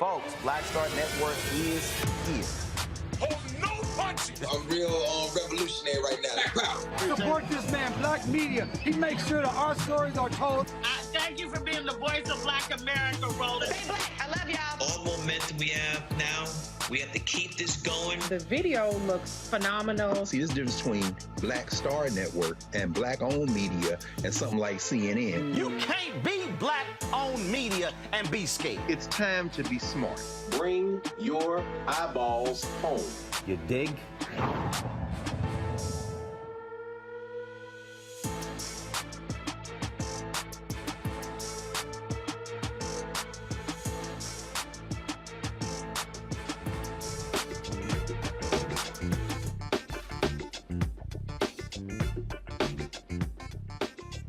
Folks, Black Star Network is here. Hold no punches. I'm real revolutionary right now. Support this man, Black Media. He makes sure that our stories are told. Thank you for being the voice of Black America, Roland. Stay black. I love y'all. All momentum momentum we have now. We have to keep this going. The video looks phenomenal. See, there's a difference between Black Star Network and Black-owned media and something like CNN. You can't be Black-owned media and be scared. It's time to be smart. Bring your eyeballs home. You dig?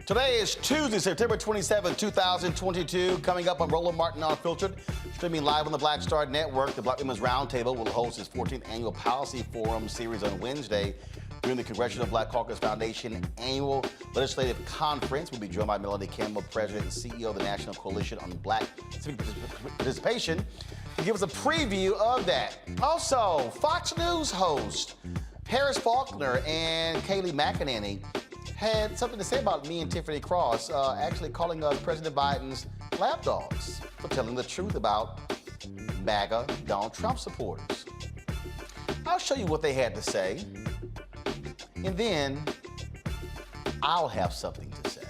Today is Tuesday, September 27, 2022. Coming up on Roland Martin Unfiltered, streaming live on the Black Star Network, the Black Women's Roundtable will host its 14th annual Policy Forum series on Wednesday during the Congressional Black Caucus Foundation annual legislative conference. We'll be joined by Melanie Campbell, President and CEO of the National Coalition on Black Civic Participation, to give us a preview of that. Also, Fox News host Harris Faulkner and Kayleigh McEnany had something to say about me and Tiffany Cross, actually calling us President Biden's lapdogs for telling the truth about MAGA Donald Trump supporters. I'll show you what they had to say, and then I'll have something to say.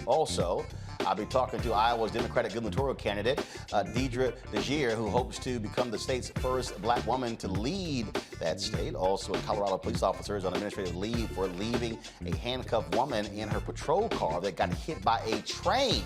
Also, I'll be talking to Iowa's Democratic gubernatorial candidate, Deidre Dejear, who hopes to become the state's first Black woman to lead that state. Also, a Colorado police officer is on administrative leave for leaving a handcuffed woman in her patrol car that got hit by a train.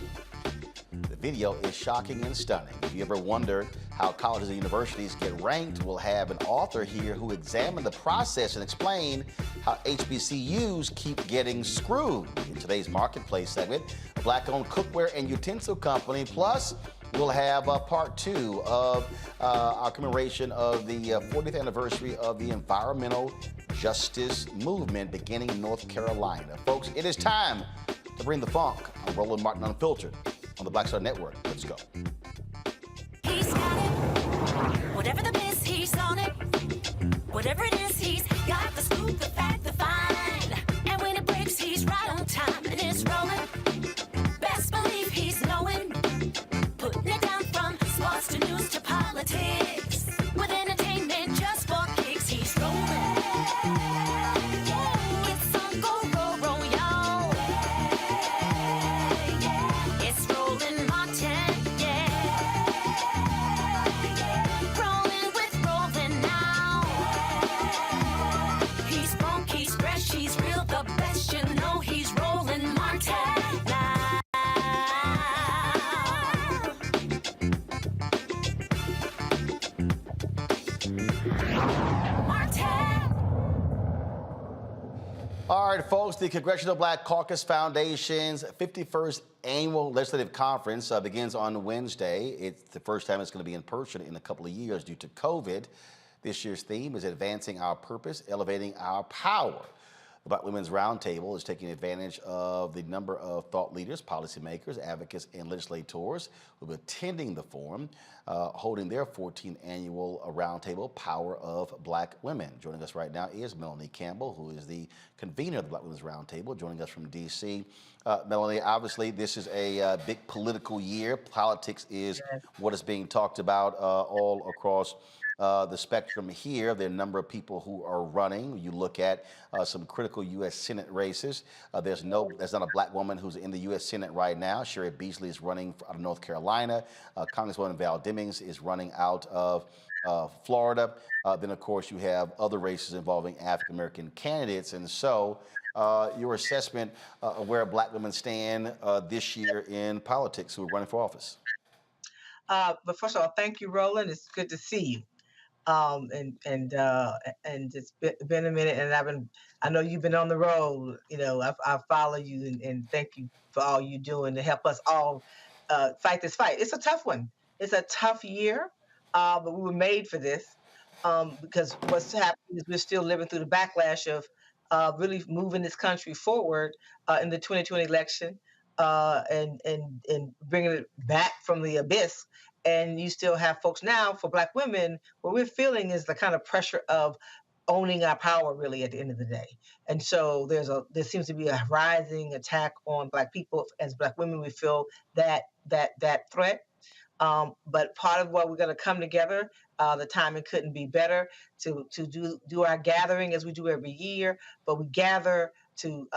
The video is shocking and stunning. If you ever wondered how colleges and universities get ranked, we'll have an author here who examined the process and explain how HBCUs keep getting screwed. In today's Marketplace segment, a Black-owned cookware and utensil company. Plus, we'll have part two of our commemoration of the 40th anniversary of the environmental justice movement beginning in North Carolina. Folks, it is time to bring the funk on Roland Martin Unfiltered on the Black Star Network. Let's go. He's got it. Whatever the miss, he's on it. Whatever it is, he's got the scoop, the fact, the find. And when it breaks, he's right on time and it's rolling. Best believe he's knowing. Putting it down from sports to news to politics. With entertainment just for kicks, he's rolling. It's on Go Roll Roll, y'all. It's Roland Martin, yeah. Rolling with Roland now. He's funk, he's fresh, he's real, the best, you know he's Roland Martin now. All right, folks, the Congressional Black Caucus Foundation's 51st annual legislative conference begins on Wednesday. It's the first time it's going to be in person in a couple of years due to COVID. This year's theme is Advancing Our Purpose, Elevating Our Power. The Black Women's Roundtable is taking advantage of the number of thought leaders, policymakers, advocates, and legislators who will be attending the forum, holding their 14th annual roundtable, Power of Black Women. Joining us right now is Melanie Campbell, who is the convener of the Black Women's Roundtable, joining us from D.C. Melanie, obviously this is a big political year. Politics is what is being talked about all across the spectrum here. There are a number of people who are running. You look at some critical U.S. Senate races. There's not a Black woman who's in the U.S. Senate right now. Sherry Beasley is running out of North Carolina. Congresswoman Val Demings is running out of Florida. Then, of course, you have other races involving African-American candidates. And so your assessment of where Black women stand this year in politics who are running for office. But first of all, thank you, Roland. It's good to see you. And it's been a minute, and I know you've been on the road. You know, I follow you, and thank you for all you're doing to help us all fight this fight. It's a tough one. It's a tough year, but we were made for this because what's happening is we're still living through the backlash of really moving this country forward in the 2020 election and bringing it back from the abyss. And you still have folks now for Black women, what we're feeling is the kind of pressure of owning our power really at the end of the day. And so there seems to be a rising attack on Black people. As Black women, we feel that threat. But part of what we're going to come together, the timing couldn't be better to do our gathering as we do every year. But we gather to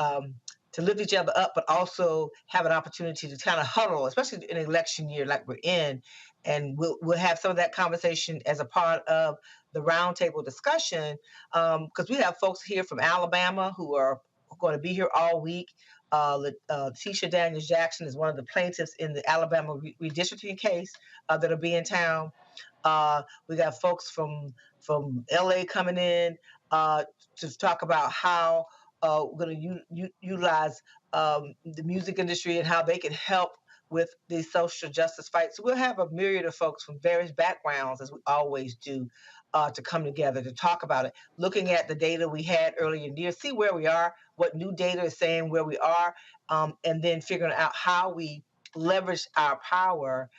lift each other up, but also have an opportunity to kind of huddle, especially in an election year like we're in. And we'll have some of that conversation as a part of the roundtable discussion, because we have folks here from Alabama who are going to be here all week. Tisha Daniels Jackson is one of the plaintiffs in the Alabama redistricting case that'll be in town. We got folks from LA coming in to talk about how we're going to utilize the music industry and how they can help with the social justice fight. So we'll have a myriad of folks from various backgrounds, as we always do, to come together to talk about it, looking at the data we had earlier in the year, see where we are, what new data is saying where we are, and then figuring out how we leverage our power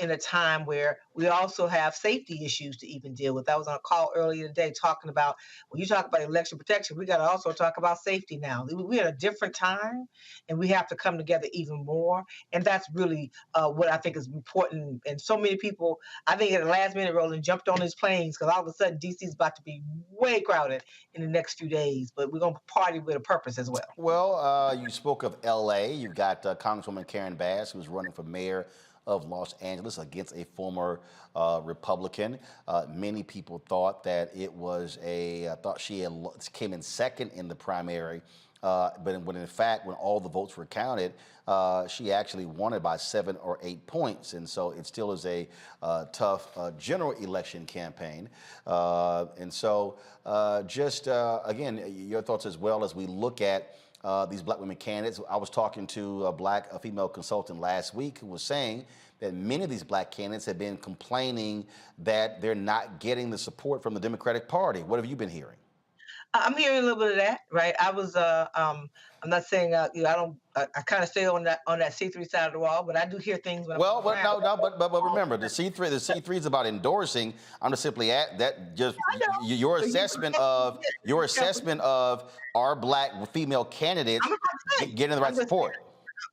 in a time where we also have safety issues to even deal with. I was on a call earlier today talking about, when you talk about election protection, we got to also talk about safety now. We're at a different time, and we have to come together even more. And that's really what I think is important. And so many people, I think at the last minute, Roland, jumped on these planes because all of a sudden DC is about to be way crowded in the next few days. But we're going to party with a purpose as well. Well, you spoke of L.A. You've got Congresswoman Karen Bass, who's running for mayor of Los Angeles against a former Republican. Many people thought that it was thought she came in second in the primary, but when in fact, when all the votes were counted, she actually won it by 7 or 8 points. And so it still is a tough general election campaign. And so again, your thoughts as well as we look at these black women candidates. I was talking to a female consultant last week who was saying that many of these black candidates have been complaining that they're not getting the support from the Democratic Party. What have you been hearing? I'm hearing a little bit of that, right? I was, I'm not saying, I kind of stay on that C3 side of the wall, but I do hear things. When But remember, the C3 is about endorsing. I'm just simply at that. Just your assessment of our black female candidates getting the right support.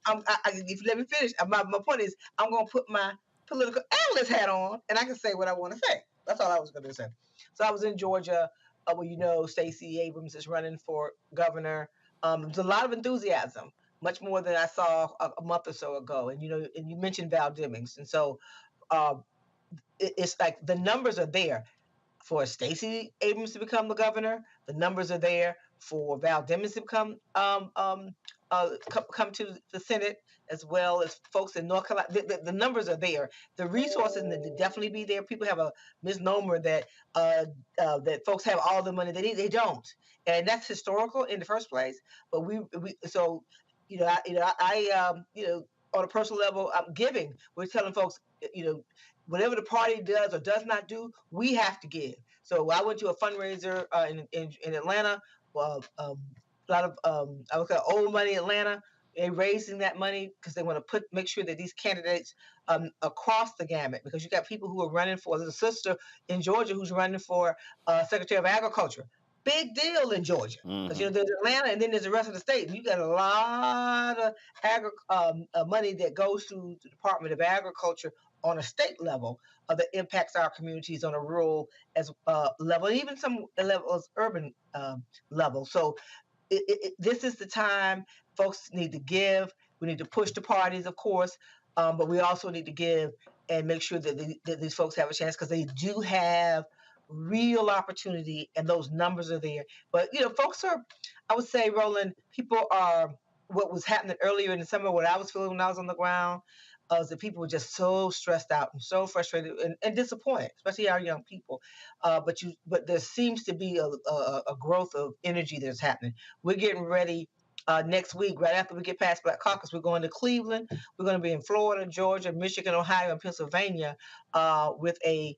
If you let me finish, my point is, I'm going to put my political analyst hat on, and I can say what I want to say. That's all I was going to say. So I was in Georgia. Well, Stacey Abrams is running for governor. There's a lot of enthusiasm, much more than I saw a month or so ago. And you mentioned Val Demings, and so it's like the numbers are there for Stacey Abrams to become the governor. The numbers are there for Val Demings to come to the Senate, as well as folks in North Carolina. The numbers are there. The resources need to definitely be there. People have a misnomer that that folks have all the money they need. They don't, and that's historical in the first place. But I on a personal level, I'm giving. We're telling folks, whatever the party does or does not do, we have to give. So I went to a fundraiser in Atlanta. A lot of I would call old money Atlanta. They're raising that money because they want to make sure that these candidates across the gamut, because you got people who are running for, there's a sister in Georgia who's running for Secretary of Agriculture. Big deal in Georgia, because there's Atlanta and then there's the rest of the state. You got a lot of money that goes through the Department of Agriculture on a state level that impacts our communities on a rural level, and even some levels urban level. So this is the time folks need to give. We need to push the parties, of course, but we also need to give and make sure that these folks have a chance, because they do have real opportunity and those numbers are there. But, folks are, I would say, Roland, people are, what was happening earlier in the summer, what I was feeling when I was on the ground, is that people were just so stressed out and so frustrated and disappointed, especially our young people. But there seems to be a growth of energy that's happening. We're getting ready next week, right after we get past Black Caucus. We're going to Cleveland. We're going to be in Florida, Georgia, Michigan, Ohio, and Pennsylvania with a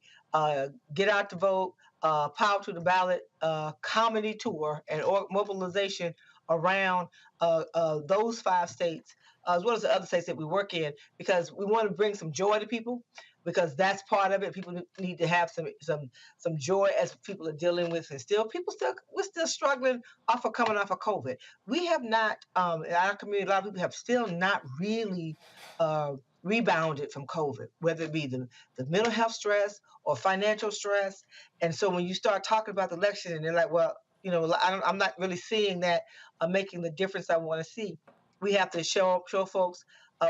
Get Out to Vote, Power to the Ballot comedy tour and mobilization around those 5 states, as well as the other states that we work in, because we want to bring some joy to people, because that's part of it. People need to have some joy as people are dealing with, and we're still struggling coming off of COVID. We have not, in our community, a lot of people have still not really rebounded from COVID, whether it be the mental health stress or financial stress. And so when you start talking about the election and they're like, well, I'm not really seeing that making the difference I want to see. We have to show folks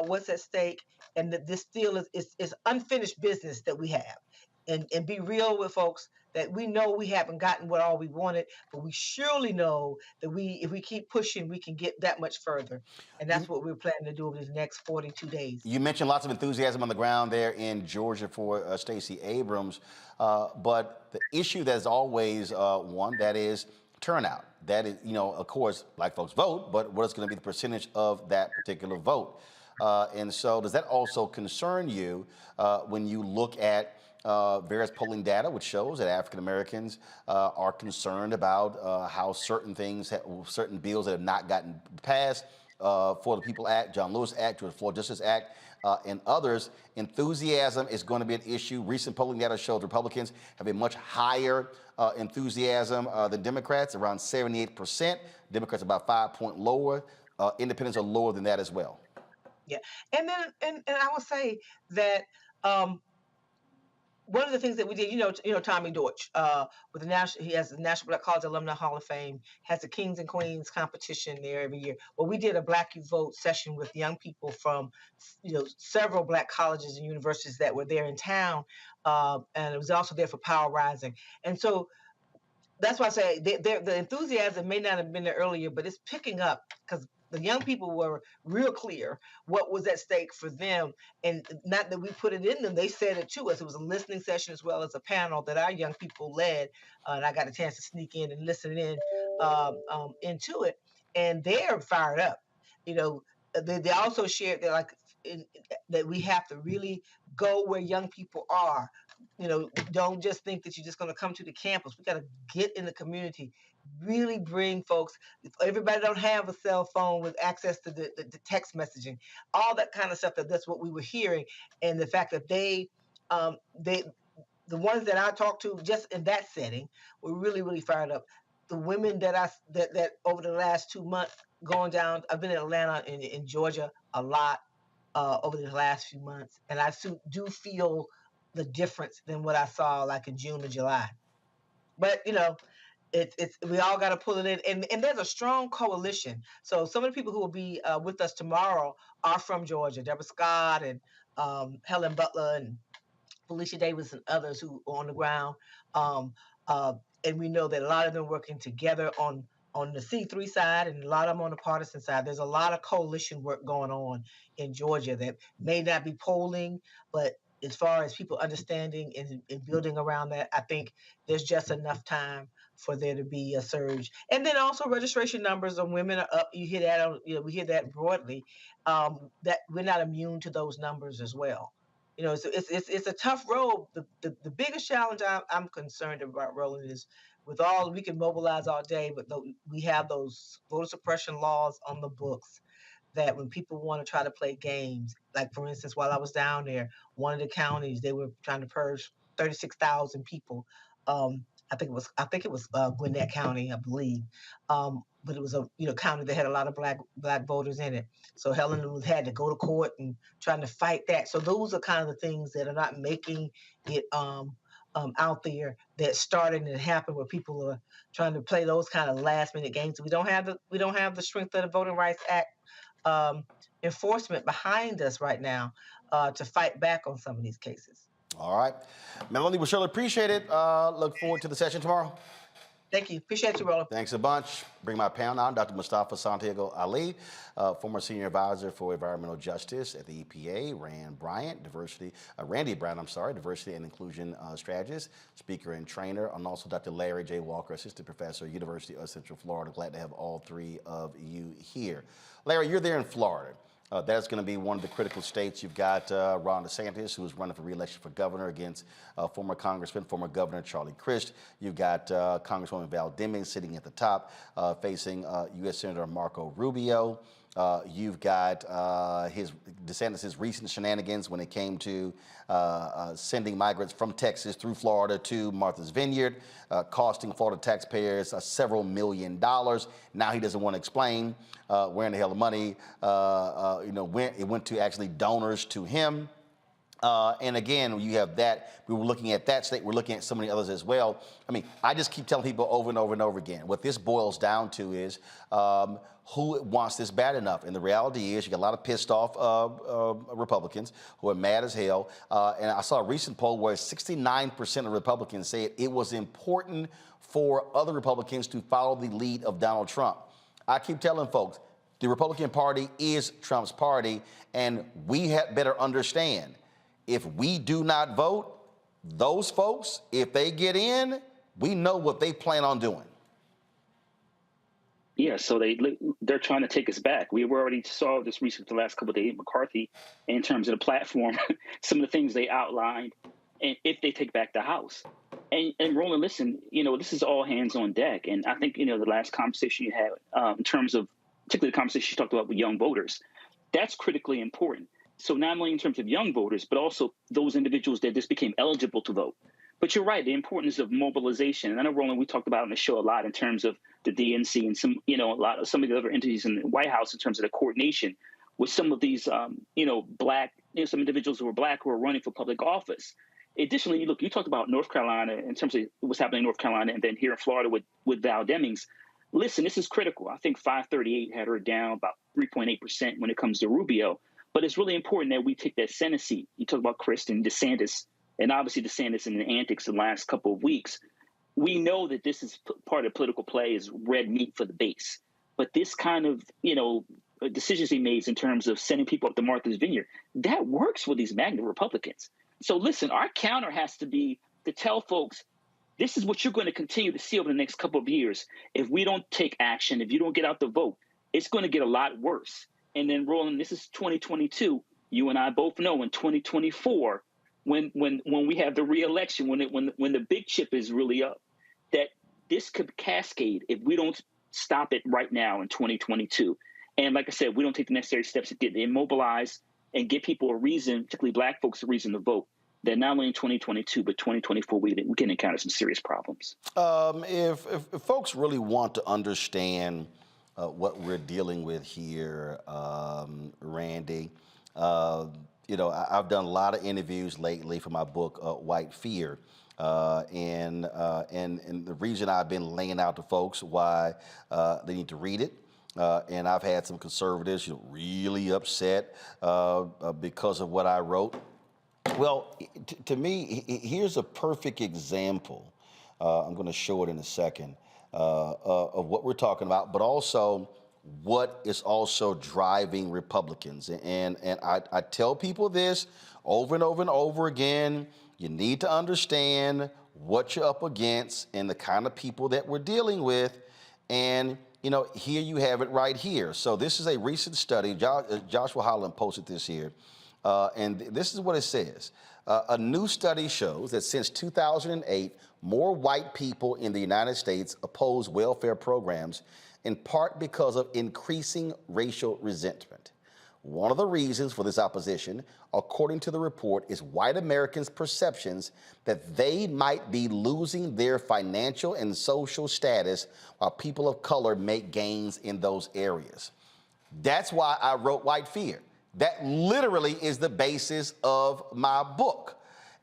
what's at stake, and that this still is unfinished business that we have, and be real with folks that we know we haven't gotten what all we wanted, but we surely know that if we keep pushing, we can get that much further. And that's what we're planning to do over these next 42 days. You mentioned lots of enthusiasm on the ground there in Georgia for Stacey Abrams, but the issue that's always one, that is turnout. That is, of course, Black folks vote, but what is going to be the percentage of that particular vote? And so does that also concern you when you look at various polling data, which shows that African Americans are concerned about how certain bills that have not gotten passed, For the People Act, John Lewis Act, Georgia Floyd Justice Act, and others, enthusiasm is going to be an issue. Recent polling data shows Republicans have a much higher enthusiasm than Democrats, around 78%. Democrats about 5 points lower. Independents are lower than that as well. Yeah, and then and I would say that one of the things that we did, Tommy Deutsch, with the he has the National Black College Alumni Hall of Fame, has the Kings and Queens competition there every year. Well, we did a Black Youth Vote session with young people from, several Black colleges and universities that were there in town, and it was also there for Power Rising. And so that's why I say the enthusiasm may not have been there earlier, but it's picking up because the young people were real clear what was at stake for them, and not that we put it in them, they said it to us. It was a listening session as well as a panel that our young people led, and I got a chance to sneak in and listen in into it, and they're fired up. They also shared that that we have to really go where young people are. Don't just think that you're just going to come to the campus. We got to get in the community, really bring folks. Everybody don't have a cell phone with access to the text messaging, all that kind of stuff. That's what we were hearing, and the fact that the ones that I talked to just in that setting were really, really fired up. The women that over the last 2 months going down, I've been in Atlanta and in Georgia a lot over the last few months, and I do feel the difference than what I saw like in June or July. But it's we all got to pull it in, and there's a strong coalition. So some of the people who will be with us tomorrow are from Georgia. Deborah Scott and Helen Butler and Felicia Davis and others who are on the ground. And we know that a lot of them working together on the C3 side, and a lot of them on the partisan side. There's a lot of coalition work going on in Georgia that may not be polling, but as far as people understanding and building around that, I think there's just enough time for there to be a surge. And then also registration numbers of women are up. You hear that, we hear that broadly, that we're not immune to those numbers as well. It's a tough road. The biggest challenge I'm concerned about, Roland, is with all, we can mobilize all day, but we have those voter suppression laws on the books that when people want to try to play games, like for instance, while I was down there, one of the counties, they were trying to purge 36,000 people. I think it was Gwinnett County, I believe. But it was a county that had a lot of black voters in it. So Helen had to go to court and trying to fight that. So those are kind of the things that are not making it out there, that starting to happen where people are trying to play those kind of last minute games. We don't have the strength of the Voting Rights Act enforcement behind us right now to fight back on some of these cases. All right. Melanie, we surely appreciate it. Look forward to the session tomorrow. Thank you. Appreciate you, Roland. Thanks a bunch. Bring my panel on, Dr. Mustafa Santiago Ali, former senior advisor for environmental justice at the EPA, Randy Bryant, diversity and inclusion strategist, speaker and trainer, and also Dr. Larry J. Walker, assistant professor, University of Central Florida. Glad to have all three of you here. Larry, you're there in Florida. That's going to be one of the critical states. You've got Ron DeSantis, who's running for re-election for governor against former Congressman, former Governor Charlie Crist. You've got Congresswoman Val Demings sitting at the top, facing U.S. Senator Marco Rubio. You've got his DeSantis' recent shenanigans when it came to sending migrants from Texas through Florida to Martha's Vineyard, costing Florida taxpayers several $1 million. Now he doesn't want to explain where in the hell the money, when it went to actually donors to him. And again, you have that. We were looking at that state. We're looking at so many others as well. I mean, I just keep telling people over and over and over again. What this boils down to is who wants this bad enough. And the reality is you got a lot of pissed off Republicans who are mad as hell. And I saw a recent poll where 69% of Republicans said it was important for other Republicans to follow the lead of Donald Trump. I keep telling folks, the Republican Party is Trump's party, and we had better understand, if we do not vote, those folks, if they get in, we know what they plan on doing. Yeah, so they're trying to take us back. We already saw this recently the last couple of days, McCarthy, in terms of the platform, some of the things they outlined, and if they take back the House. And Roland, listen, this is all hands on deck. And I think, the last conversation you had in terms of, particularly the conversation you talked about with young voters, that's critically important. So not only in terms of young voters, but also those individuals that just became eligible to vote. But you're right, the importance of mobilization. And I know, Roland, we talked about on the show a lot in terms of the DNC and some of the other entities in the White House in terms of the coordination with some of these, black, some individuals who are black who are running for public office. Additionally, you talked about North Carolina in terms of what's happening in North Carolina, and then here in Florida with Val Demings. Listen, this is critical. I think 538 had her down about 3.8% when it comes to Rubio. But it's really important that we take that Senate seat. You talk about Kristen DeSantis, and obviously DeSantis and the antics the last couple of weeks. We know that this is part of political play, is red meat for the base. But this kind of, decisions he makes in terms of sending people up to Martha's Vineyard, that works for these MAGA Republicans. So listen, our counter has to be to tell folks, this is what you're going to continue to see over the next couple of years. If we don't take action, if you don't get out the vote, it's going to get a lot worse. And then, Roland, this is 2022. You and I both know in 2024, when we have the re-election, when the big chip is really up, that this could cascade if we don't stop it right now in 2022. And like I said, we don't take the necessary steps to get immobilized and give people a reason, particularly black folks, a reason to vote. That not only in 2022, but 2024, we can encounter some serious problems. If folks really want to understand what we're dealing with here, Randy, I've done a lot of interviews lately for my book, White Fear. And the reason I've been laying out to folks why they need to read it. And I've had some conservatives really upset because of what I wrote. Well, to me, here's a perfect example. I'm going to show it in a second of what we're talking about, but also what is also driving Republicans. And I tell people this over and over and over again. You need to understand what you're up against and the kind of people that we're dealing with. And, here you have it right here. So this is a recent study. Joshua Holland posted this here. And this is what it says. A new study shows that since 2008, more white people in the United States oppose welfare programs, in part because of increasing racial resentment. One of the reasons for this opposition, according to the report, is white Americans' perceptions that they might be losing their financial and social status while people of color make gains in those areas. That's why I wrote White Fear. That literally is the basis of my book.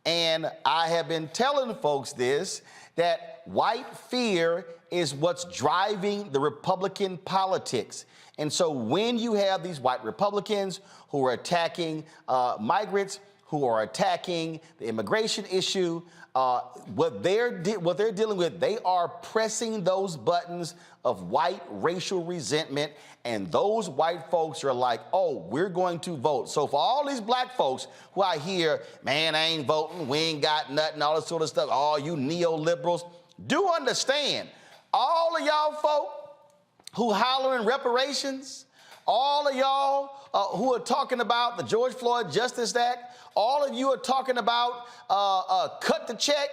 And I have been telling folks this, that white fear is what's driving the Republican politics. And so when you have these white Republicans who are attacking migrants, who are attacking the immigration issue, what they're dealing with, they are pressing those buttons of white racial resentment, and those white folks are like, oh, we're going to vote. So for all these black folks who I hear, man, I ain't voting, we ain't got nothing, all this sort of stuff, all you neoliberals, do understand, all of y'all folk who hollering reparations, all of y'all who are talking about the George Floyd Justice Act, all of you are talking about cut the check.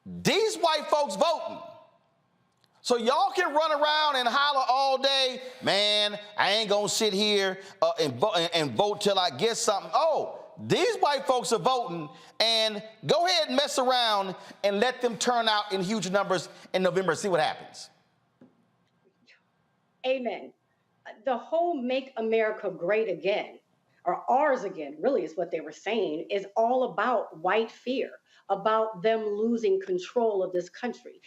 These white folks voting. So y'all can run around and holler all day, man, I ain't gonna sit here and vote till I get something. Oh, these white folks are voting, and go ahead and mess around and let them turn out in huge numbers in November. See what happens. Amen. The whole Make America Great Again, or ours again, really is what they were saying, is all about white fear, about them losing control of this country.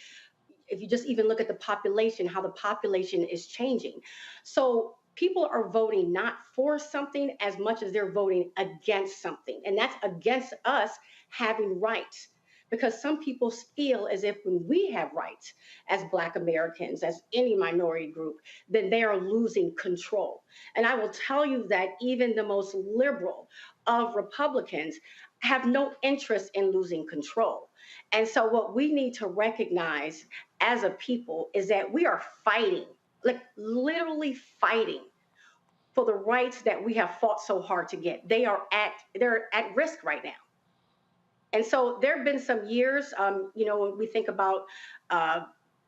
If you just even look at the population, how the population is changing. So people are voting not for something as much as they're voting against something. And that's against us having rights. Because some people feel as if when we have rights as Black Americans, as any minority group, then they are losing control. And I will tell you that even the most liberal of Republicans have no interest in losing control. And so what we need to recognize as a people is that we are fighting, like literally fighting for the rights that we have fought so hard to get. They're at risk right now. And so there have been some years, when we think about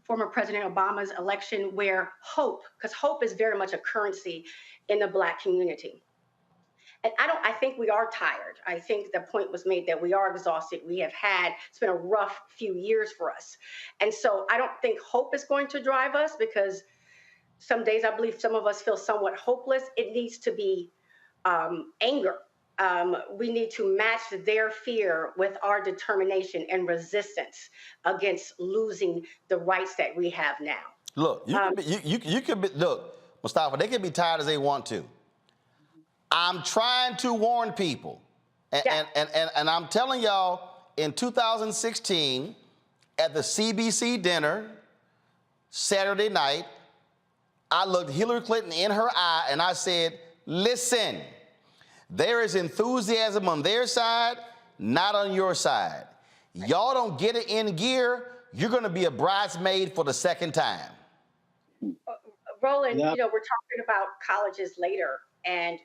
former President Obama's election, where hope, because hope is very much a currency in the Black community. And I think we are tired. I think the point was made that we are exhausted. It's been a rough few years for us. And so I don't think hope is going to drive us, because some days I believe some of us feel somewhat hopeless. It needs to be anger. We need to match their fear with our determination and resistance against losing the rights that we have now. Look, you could be, look, Mustafa, they can be tired as they want to. I'm trying to warn people. And I'm telling y'all, in 2016, at the CBC dinner, Saturday night, I looked Hillary Clinton in her eye and I said, listen, there is enthusiasm on their side, not on your side. Y'all don't get it in gear, you're gonna be a bridesmaid for the second time. Roland, we're talking about colleges later, and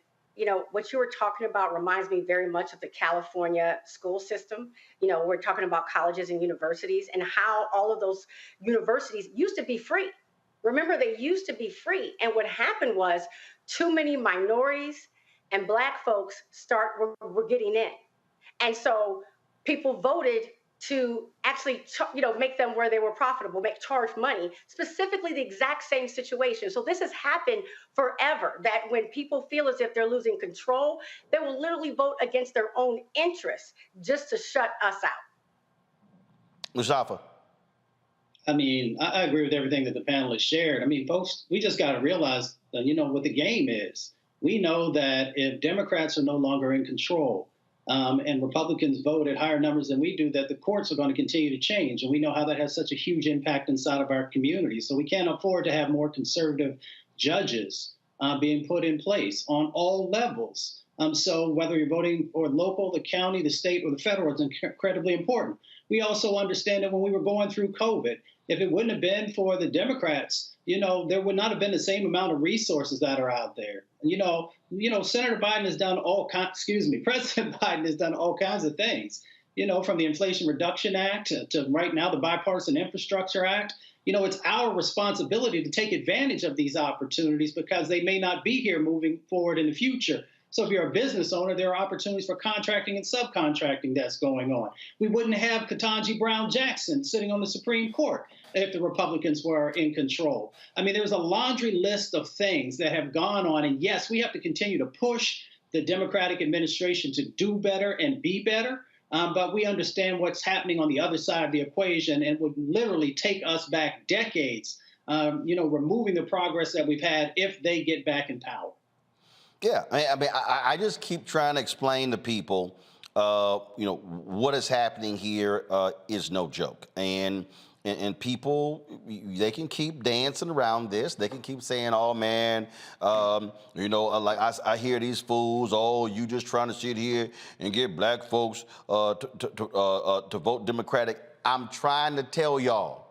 what you were talking about reminds me very much of the California school system. We're talking about colleges and universities and how all of those universities used to be free. Remember, they used to be free. And what happened was too many minorities and Black folks were getting in. And so people voted to actually, make them where they were profitable, charge money, specifically the exact same situation. So this has happened forever, that when people feel as if they're losing control, they will literally vote against their own interests just to shut us out. Mustafa. I mean, I agree with everything that the panelists shared. I mean, folks, we just got to realize, what the game is. We know that if Democrats are no longer in control, and Republicans vote at higher numbers than we do, that the courts are going to continue to change. And we know how that has such a huge impact inside of our community. So we can't afford to have more conservative judges being put in place on all levels. So whether you're voting for local, the county, the state, or the federal, it's incredibly important. We also understand that when we were going through COVID, if it wouldn't have been for the Democrats, there would not have been the same amount of resources that are out there. Senator Biden has done President Biden has done all kinds of things, from the Inflation Reduction Act to right now, the Bipartisan Infrastructure Act. It's our responsibility to take advantage of these opportunities because they may not be here moving forward in the future. So if you're a business owner, there are opportunities for contracting and subcontracting that's going on. We wouldn't have Ketanji Brown Jackson sitting on the Supreme Court if the Republicans were in control. I mean, there's a laundry list of things that have gone on. And yes, we have to continue to push the Democratic administration to do better and be better. But we understand what's happening on the other side of the equation, and would literally take us back decades, removing the progress that we've had if they get back in power. Yeah, I just keep trying to explain to people, what is happening here is no joke. And people, they can keep dancing around this. They can keep saying, oh, man, like I hear these fools, oh, you just trying to sit here and get Black folks to vote Democratic. I'm trying to tell y'all,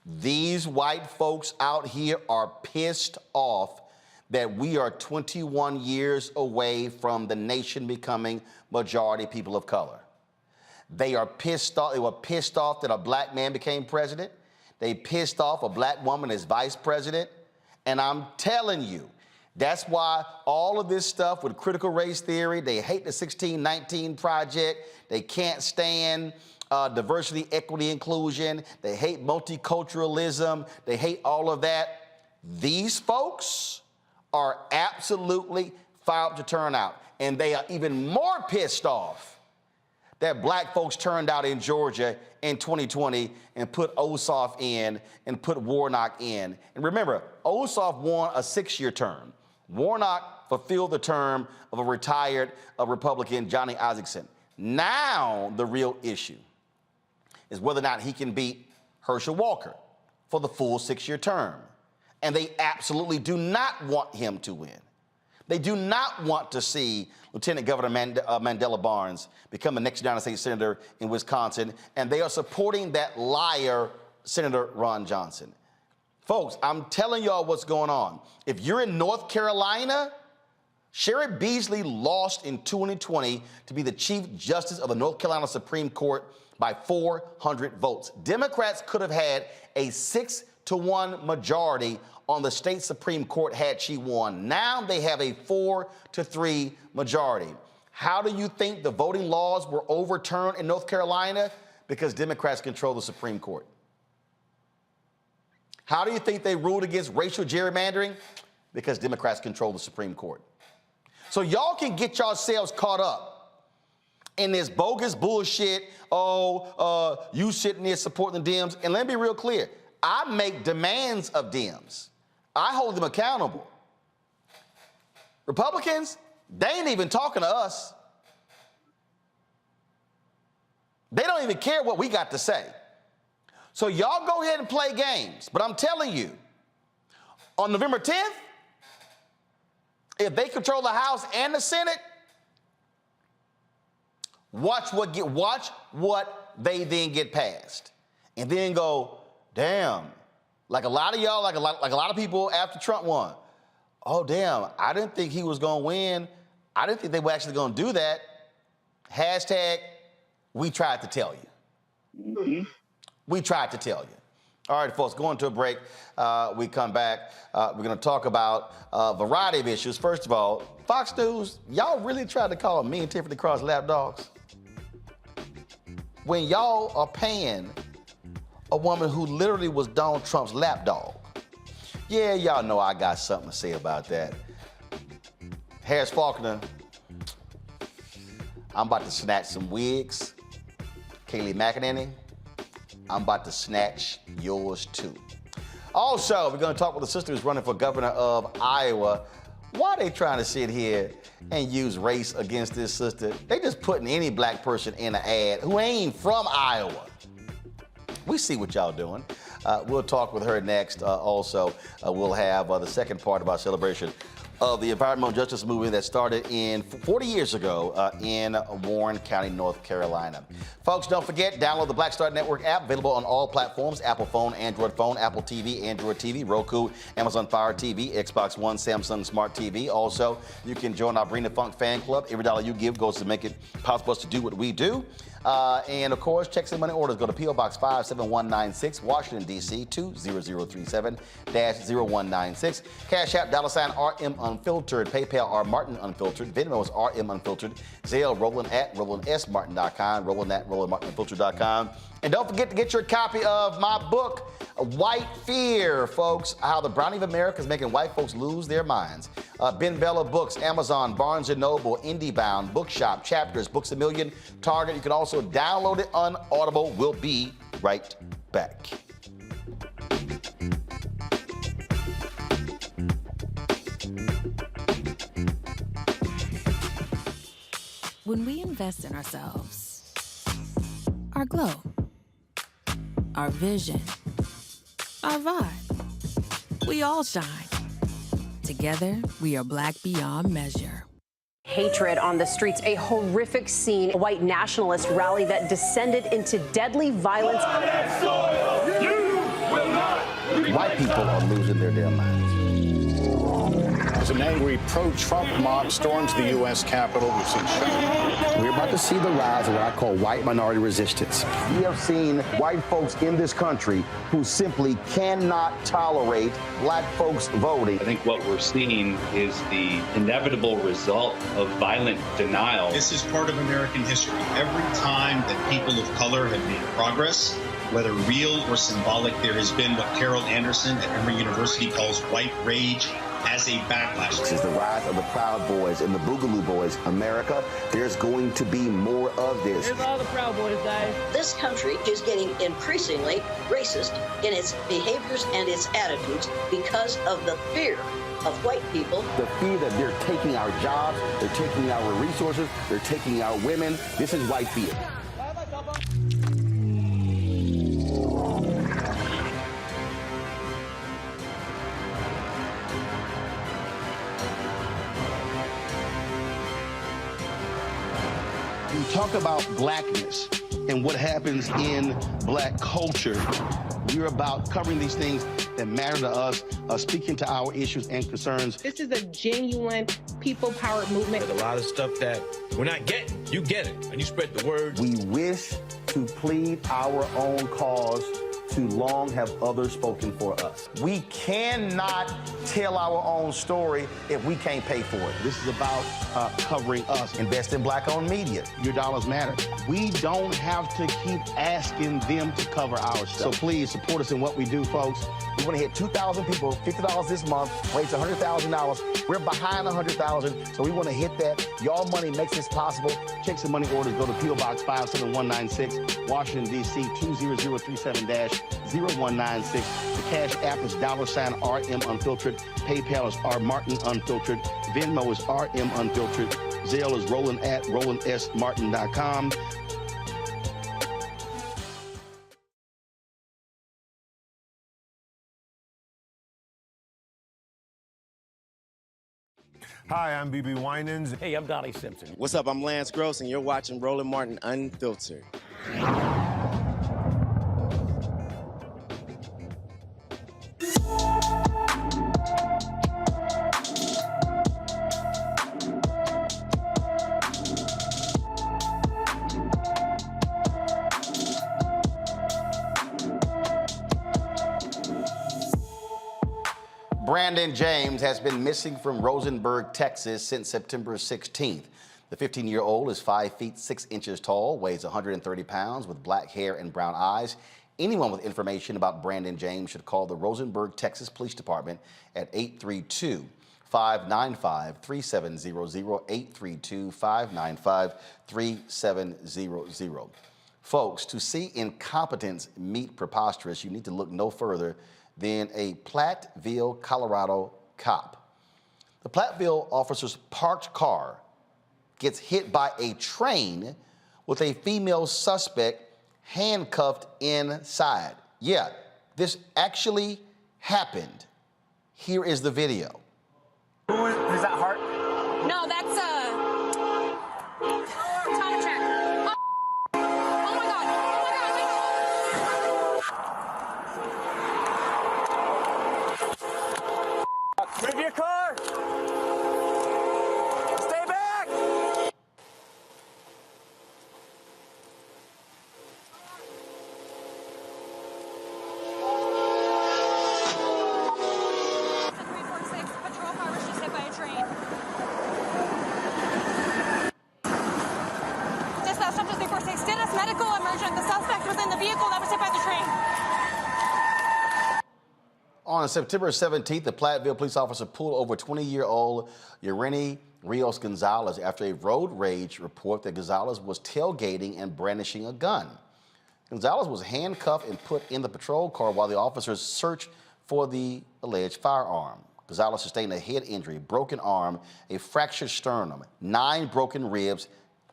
these white folks out here are pissed off that we are 21 years away from the nation becoming majority people of color. They are pissed off. They were pissed off that a Black man became president. They pissed off a black woman as vice president. And I'm telling you, that's why all of this stuff with critical race theory, they hate the 1619 Project, they can't stand diversity, equity, inclusion, they hate multiculturalism, they hate all of that. These folks are absolutely fired up to turn out. And they are even more pissed off that black folks turned out in Georgia in 2020 and put Ossoff in and put Warnock in. And remember, Ossoff won a 6-year term. Warnock fulfilled the term of a retired Republican, Johnny Isaacson. Now the real issue is whether or not he can beat Herschel Walker for the full 6-year term. And they absolutely do not want him to win. They do not want to see Lieutenant Governor Mandela Barnes become the next United States Senator in Wisconsin, and they are supporting that liar, Senator Ron Johnson. Folks, I'm telling y'all what's going on. If you're in North Carolina, Sherrod Beasley lost in 2020 to be the Chief Justice of the North Carolina Supreme Court by 400 votes. Democrats could have had a 6-1 majority on the state Supreme Court had she won. Now they have a 4-3 majority. How do you think the voting laws were overturned in North Carolina? Because Democrats control the Supreme Court. How do you think they ruled against racial gerrymandering? Because Democrats control the Supreme Court. So y'all can get yourselves caught up in this bogus bullshit, you sitting there supporting the Dems. And let me be real clear, I make demands of Dems. I hold them accountable. Republicans, they ain't even talking to us. They don't even care what we got to say. So y'all go ahead and play games. But I'm telling you, on November 10th, if they control the House and the Senate, watch what they then get passed. And then go, damn, like a lot of y'all, like a lot of people after Trump won. Oh, damn, I didn't think he was going to win. I didn't think they were actually going to do that. Hashtag, we tried to tell you. Mm-hmm. We tried to tell you. All right, folks, going to a break. We come back. We're going to talk about a variety of issues. First of all, Fox News, y'all really tried to call me and Tiffany Cross lapdogs? When y'all are paying a woman who literally was Donald Trump's lapdog. Yeah, y'all know I got something to say about that. Harris Faulkner, I'm about to snatch some wigs. Kayleigh McEnany, I'm about to snatch yours too. Also, we're going to talk with the sister who's running for governor of Iowa. Why are they trying to sit here and use race against this sister? They just putting any black person in an ad who ain't from Iowa. We see what y'all doing. We'll talk with her next. Also, we'll have the second part of our celebration of the environmental justice movement that started 40 years ago in Warren County, North Carolina. Folks, don't forget, download the Black Star Network app, available on all platforms: Apple phone, Android phone, Apple TV, Android TV, Roku, Amazon Fire TV, Xbox One, Samsung Smart TV. Also, you can join our Bring the Funk fan club. Every dollar you give goes to make it possible for us to do what we do. And of course, checks and money orders go to P.O. Box 57196, Washington, D.C. 20037-0196. Cash App, $RM Unfiltered. PayPal, R Martin Unfiltered. Venmo is RM Unfiltered. Zelle, Roland at RolandSMartin.com. Roland at RolandMartinUnfiltered.com. And don't forget to get your copy of my book, White Fear, folks. How the Brownie of America is making white folks lose their minds. Ben Bella Books, Amazon, Barnes & Noble, IndieBound, Bookshop, Chapters, Books A Million, Target. You can also download it on Audible. We'll be right back. When we invest in ourselves, our glow, our vision, our vibe, we all shine. Together, we are black beyond measure. Hatred on the streets, a horrific scene, a white nationalist rally that descended into deadly violence. White people are losing their damn minds. So an angry pro-Trump mob storms the U.S. Capitol. We've seen shootings. We're about to see the rise of what I call white minority resistance. We have seen white folks in this country who simply cannot tolerate black folks voting. I think what we're seeing is the inevitable result of violent denial. This is part of American history. Every time that people of color have made progress, whether real or symbolic, there has been what Carol Anderson at Emory University calls white rage as a backlash. This is the rise of the Proud Boys and the Boogaloo Boys. America, there's going to be more of this. Here's all the Proud Boys, guys. This country is getting increasingly racist in its behaviors and its attitudes because of the fear of white people. The fear that they're taking our jobs, they're taking our resources, they're taking our women. This is white fear. We talk about blackness and what happens in black culture. We're about covering these things that matter to us, speaking to our issues and concerns. This is a genuine people-powered movement. There's a lot of stuff that we're not getting. You get it, and you spread the word. We wish to plead our own cause. Too long have others spoken for us. We cannot tell our own story if we can't pay for it. This is about covering us. Invest in black-owned media. Your dollars matter. We don't have to keep asking them to cover our stuff. So please support us in what we do, folks. We want to hit 2,000 people, $50 this month, raise $100,000. We're behind $100,000, so we want to hit that. Y'all money makes this possible. Check some money orders. Go to P.O. Box 57196, Washington, D.C. 20037-0196. The Cash App is $RM Unfiltered. PayPal is R Martin Unfiltered. Venmo is RM Unfiltered. Zelle is Roland at RolandSMartin.com. Hi, I'm BB Winans. Hey, I'm Donnie Simpson. What's up? I'm Lance Gross, and you're watching Roland Martin Unfiltered. Brandon James has been missing from Rosenberg, Texas since September 16th. The 15-year-old is 5 feet 6 inches tall, weighs 130 pounds, with black hair and brown eyes. Anyone with information about Brandon James should call the Rosenberg, Texas Police Department at 832-595-3700, 832-595-3700. Folks, to see incompetence meet preposterous, you need to look no further than a Platteville, Colorado cop. The Platteville officer's parked car gets hit by a train with a female suspect handcuffed inside. Yeah, this actually happened. Here is the video. Is that Hart? No, that's time check. Oh my God! Move your car! Stay back! Patrol car was just hit by a train. Dispatch, up to 346. Status medical emergent. The suspect was in the vehicle that was hit by the train. On September 17th, the Platteville police officer pulled over 20-year-old Yereni Rios Gonzalez after a road rage report that Gonzalez was tailgating and brandishing a gun. Gonzalez was handcuffed and put in the patrol car while the officers searched for the alleged firearm. Gonzalez sustained a head injury, broken arm, a fractured sternum, 9 broken ribs,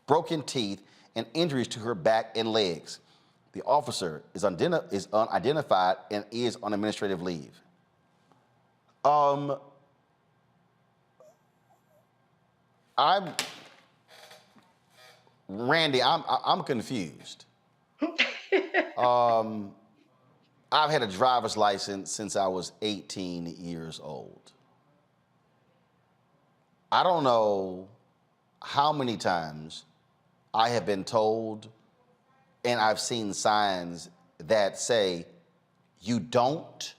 broken teeth, and injuries to her back and legs. The officer is unidentified and is on administrative leave. Randy, I'm confused. I've had a driver's license since I was 18 years old. I don't know how many times I have been told, and I've seen signs that say, you don't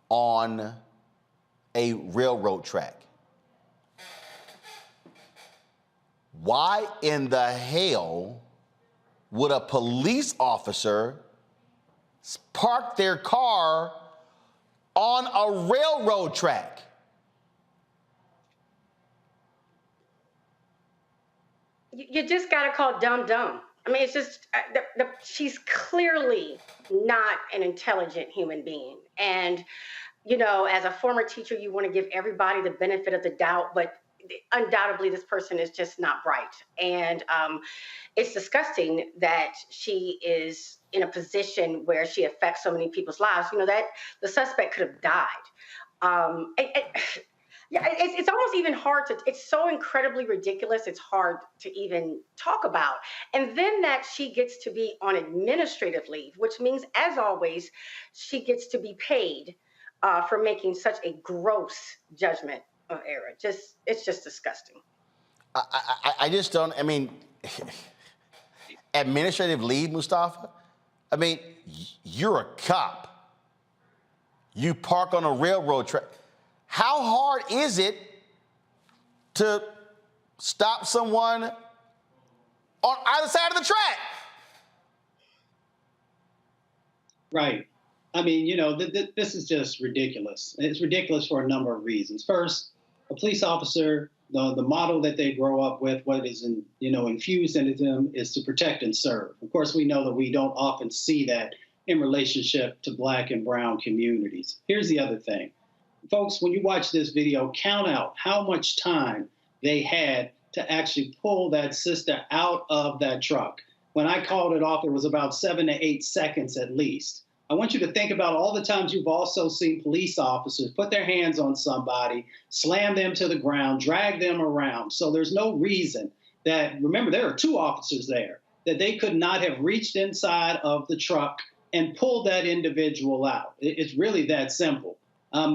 on a railroad track. Why in the hell would a police officer park their car on a railroad track? You just got to call dumb. I mean, it's just, she's clearly not an intelligent human being. And, you know, as a former teacher, you want to give everybody the benefit of the doubt, but undoubtedly this person is just not bright. And it's disgusting that she is in a position where she affects so many people's lives. You know, that the suspect could have died. Yeah, it's almost even hard to, it's so incredibly ridiculous, it's hard to even talk about. And then that she gets to be on administrative leave, which means, as always, she gets to be paid for making such a gross judgment of error. It's just disgusting. I just don't, I mean, administrative leave, Mustafa? I mean, you're a cop. You park on a railroad track. How hard is it to stop someone on either side of the track? Right. I mean, you know, this is just ridiculous. It's ridiculous for a number of reasons. First, a police officer, the model that they grow up with, what is infused into them is to protect and serve. Of course, we know that we don't often see that in relationship to Black and brown communities. Here's the other thing. Folks, when you watch this video, count out how much time they had to actually pull that sister out of that truck. When I called it off, it was about 7 to 8 seconds at least. I want you to think about all the times you've also seen police officers put their hands on somebody, slam them to the ground, drag them around. So there's no reason that, remember, there are 2 officers there, that they could not have reached inside of the truck and pulled that individual out. It's really that simple.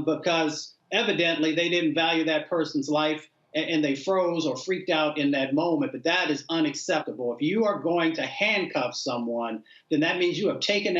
Because evidently they didn't value that person's life and they froze or freaked out in that moment. But that is unacceptable. If you are going to handcuff someone, then that means you have taken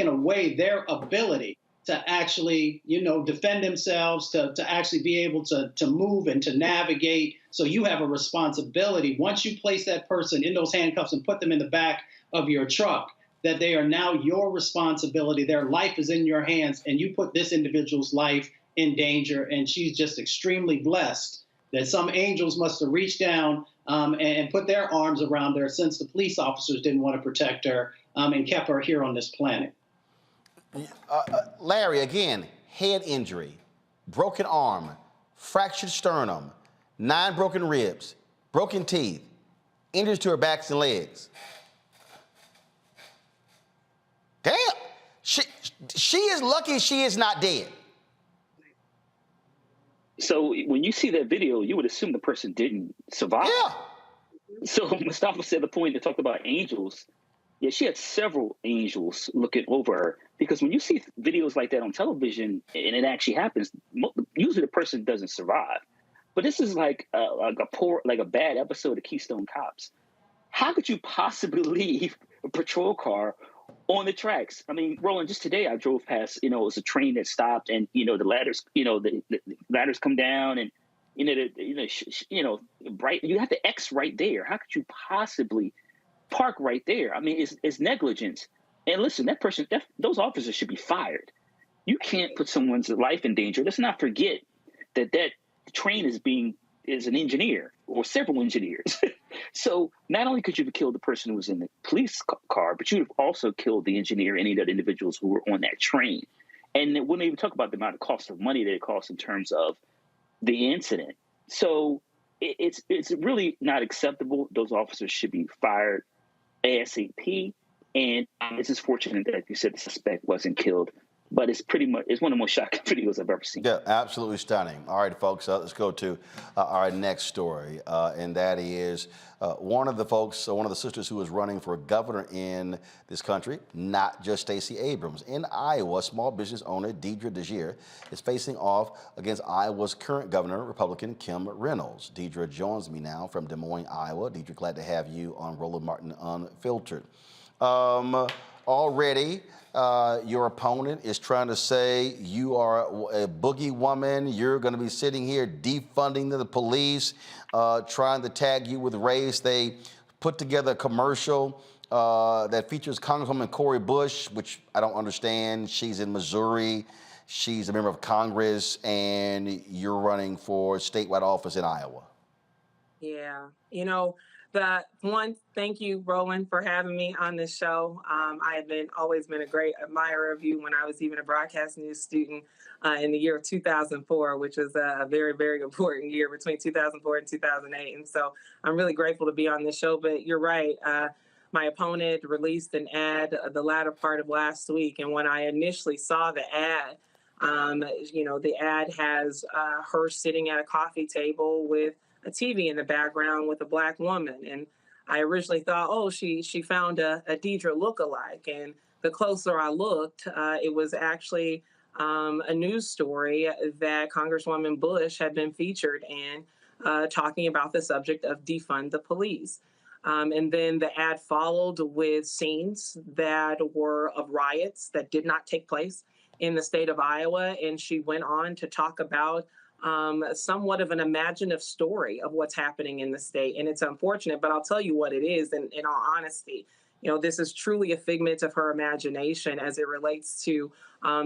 away their ability to actually, defend themselves, to actually be able to move and to navigate. So you have a responsibility, once you place that person in those handcuffs and put them in the back of your truck, that they are now your responsibility. Their life is in your hands, and you put this individual's life in danger. And she's just extremely blessed that some angels must have reached down and put their arms around her, since the police officers didn't want to protect her and kept her here on this planet. Larry, again, head injury, broken arm, fractured sternum, 9 broken ribs, broken teeth, injuries to her backs and legs. Damn, she is lucky she is not dead. So when you see that video, you would assume the person didn't survive. Yeah. So Mustafa said the point that talked about angels. Yeah, she had several angels looking over her, because when you see videos like that on television and it actually happens, usually the person doesn't survive. But this is like a bad episode of Keystone Cops. How could you possibly leave a patrol car on the tracks? I mean, Roland, just today I drove past, it was a train that stopped, and, the ladders, the ladders come down, and, right, you have the X right there. How could you possibly park right there? I mean, it's negligence. And listen, those officers should be fired. You can't put someone's life in danger. Let's not forget that train is an engineer or several engineers. So not only could you have killed the person who was in the police car, but you'd have also killed the engineer, any of the individuals who were on that train. And we wouldn't even talk about the amount of cost of money that it costs in terms of the incident. So it's really not acceptable. Those officers should be fired ASAP. And it's just fortunate that, like you said, the suspect wasn't killed but it's one of the most shocking videos I've ever seen. Yeah, absolutely stunning. All right, folks, let's go to our next story, and that is one of the sisters who is running for governor in this country, not just Stacey Abrams. In Iowa, small business owner Deidre Dejear is facing off against Iowa's current governor, Republican Kim Reynolds. Deidre joins me now from Des Moines, Iowa. Deidre, glad to have you on Roland Martin Unfiltered. Already, your opponent is trying to say you are a boogie woman. You're going to be sitting here defunding the police, trying to tag you with race. They put together a commercial that features Congresswoman Cori Bush, which I don't understand. She's in Missouri. She's a member of Congress, and you're running for statewide office in Iowa. Yeah, thank you, Roland, for having me on this show. I have always been a great admirer of you when I was even a broadcast news student in the year of 2004, which was a very, very important year between 2004 and 2008. And so I'm really grateful to be on this show. But you're right. My opponent released an ad the latter part of last week. And when I initially saw the ad, the ad has her sitting at a coffee table with a TV in the background with a Black woman. And I originally thought, oh, she found a Deidre lookalike. And the closer I looked, it was actually a news story that Congresswoman Bush had been featured in, talking about the subject of defund the police. And then the ad followed with scenes that were of riots that did not take place in the state of Iowa. And she went on to talk about somewhat of an imaginative story of what's happening in the state. And it's unfortunate, but I'll tell you what it is in all honesty. This is truly a figment of her imagination as it relates to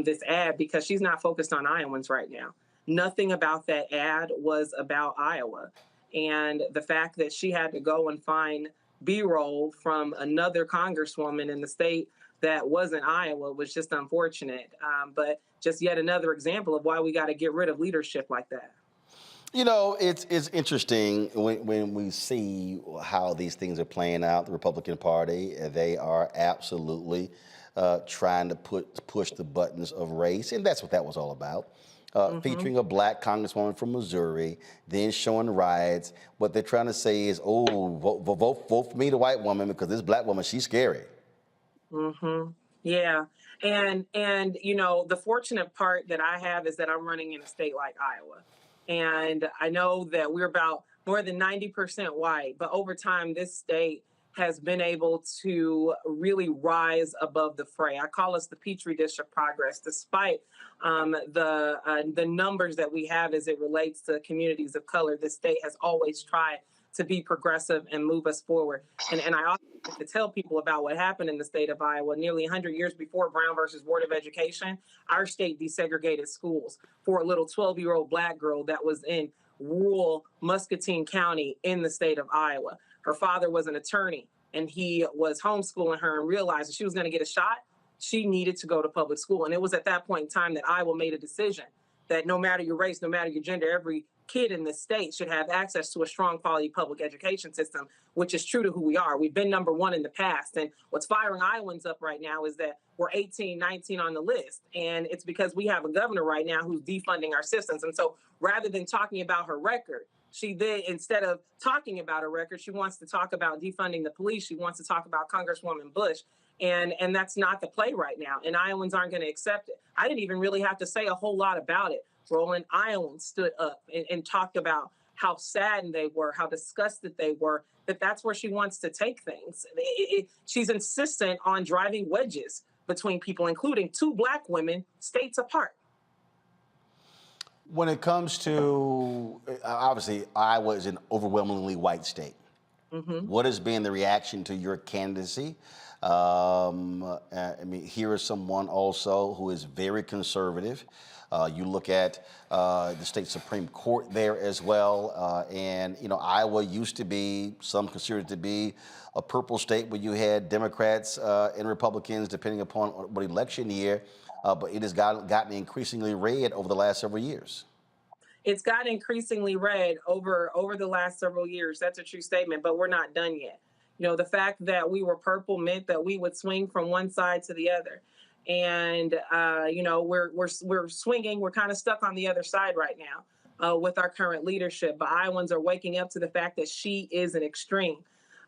this ad, because she's not focused on Iowans right now. Nothing about that ad was about Iowa. And the fact that she had to go and find B-roll from another congresswoman in the state that wasn't Iowa was just unfortunate. But just yet another example of why we got to get rid of leadership like that. It's interesting when we see how these things are playing out. The Republican Party, they are absolutely trying to push the buttons of race, and that's what that was all about. Featuring a Black congresswoman from Missouri, then showing riots. What they're trying to say is, vote for me, the white woman, because this Black woman, she's scary. Yeah. And the fortunate part that I have is that I'm running in a state like Iowa. And I know that we're about more than 90% white, but over time, this state has been able to really rise above the fray. I call us the Petri dish of progress, despite the numbers that we have as it relates to communities of color. The state has always tried to be progressive and move us forward. And I also like to tell people about what happened in the state of Iowa. Nearly 100 years before Brown versus Board of Education, our state desegregated schools for a little 12-year-old Black girl that was in rural Muscatine County in the state of Iowa. Her father was an attorney, and he was homeschooling her and realized that she was going to get a shot. She needed to go to public school. And it was at that point in time that Iowa made a decision that no matter your race, no matter your gender, every kid in the state should have access to a strong quality public education system, which is true to who we are. We've been number one in the past. And what's firing Iowans up right now is that we're 18, 19 on the list. And it's because we have a governor right now who's defunding our systems. And so rather than talking about her record, she then, instead of talking about her record, she wants to talk about defunding the police. She wants to talk about Congresswoman Bush. And that's not the play right now. And Iowans aren't going to accept it. I didn't even really have to say a whole lot about it. Roland, Iowans stood up and talked about how saddened they were, how disgusted they were, that's where she wants to take things. She's insistent on driving wedges between people, including two Black women, states apart. When it comes to, obviously, Iowa is an overwhelmingly white state. What has been the reaction to your candidacy? Here is someone also who is very conservative. You look at the state Supreme Court there as well. Iowa used to be, some consider it to be, a purple state where you had Democrats and Republicans, depending upon what election year. But it has gotten increasingly red over the last several years. It's gotten increasingly red over the last several years. That's a true statement, but we're not done yet. The fact that we were purple meant that we would swing from one side to the other. And, we're swinging. We're kind of stuck on the other side right now with our current leadership. But Iowans are waking up to the fact that she is an extreme.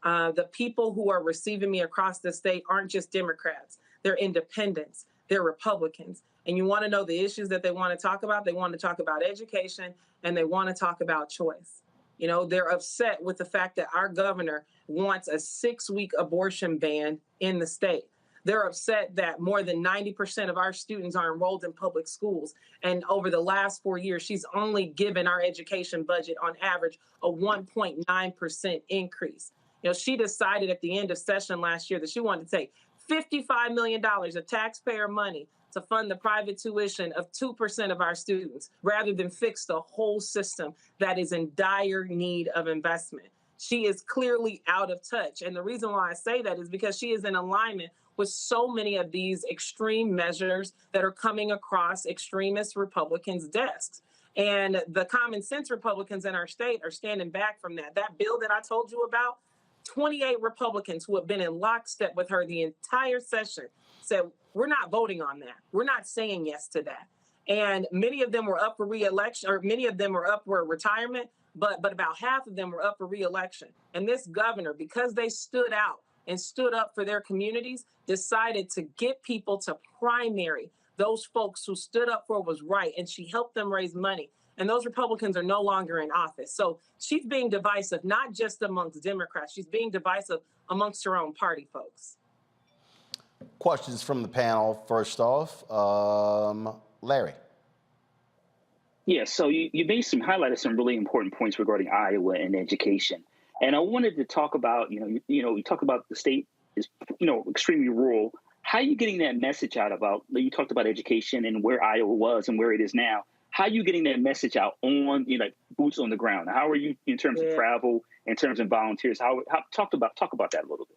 The people who are receiving me across the state aren't just Democrats. They're independents. They're Republicans. And you want to know the issues that they want to talk about? They want to talk about education, and they want to talk about choice. They're upset with the fact that our governor wants a 6-week abortion ban in the state. They're upset that more than 90% of our students are enrolled in public schools. And over the last 4 years, she's only given our education budget on average a 1.9% increase. She decided at the end of session last year that she wanted to take $55 million of taxpayer money to fund the private tuition of 2% of our students, rather than fix the whole system that is in dire need of investment. She is clearly out of touch. And the reason why I say that is because she is in alignment with so many of these extreme measures that are coming across extremist Republicans' desks. And the common sense Republicans in our state are standing back from that. That bill that I told you about, 28 Republicans who have been in lockstep with her the entire session said, we're not voting on that. We're not saying yes to that. And many of them were up for re-election, or many of them were up for retirement, but about half of them were up for re-election. And this governor, because they stood out and stood up for their communities, decided to get people to primary those folks who stood up for what was right, and she helped them raise money. And those Republicans are no longer in office. So she's being divisive, not just amongst Democrats. She's being divisive amongst her own party folks. Questions from the panel. First off, Larry. Yeah, so you highlighted some really important points regarding Iowa and education. And I wanted to talk about, you talk about the state is, extremely rural. How are you getting that message out about, you talked about education and where Iowa was and where it is now. How are you getting that message out on, boots on the ground? How are you in terms of travel, in terms of volunteers? Talk about that a little bit.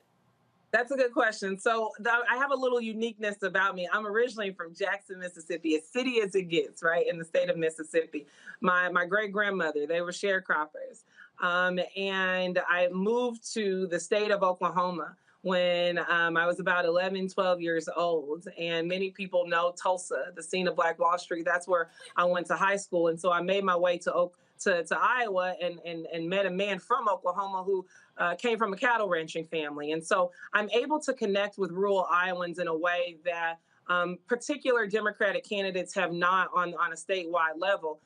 That's a good question. So I have a little uniqueness about me. I'm originally from Jackson, Mississippi, as city as it gets, right, in the state of Mississippi. My great-grandmother, they were sharecroppers. And I moved to the state of Oklahoma when I was about 11, 12 years old. And many people know Tulsa, the scene of Black Wall Street. That's where I went to high school. And so I made my way to Iowa and met a man from Oklahoma who came from a cattle ranching family. And so I'm able to connect with rural Iowans in a way that particular Democratic candidates have not on a statewide level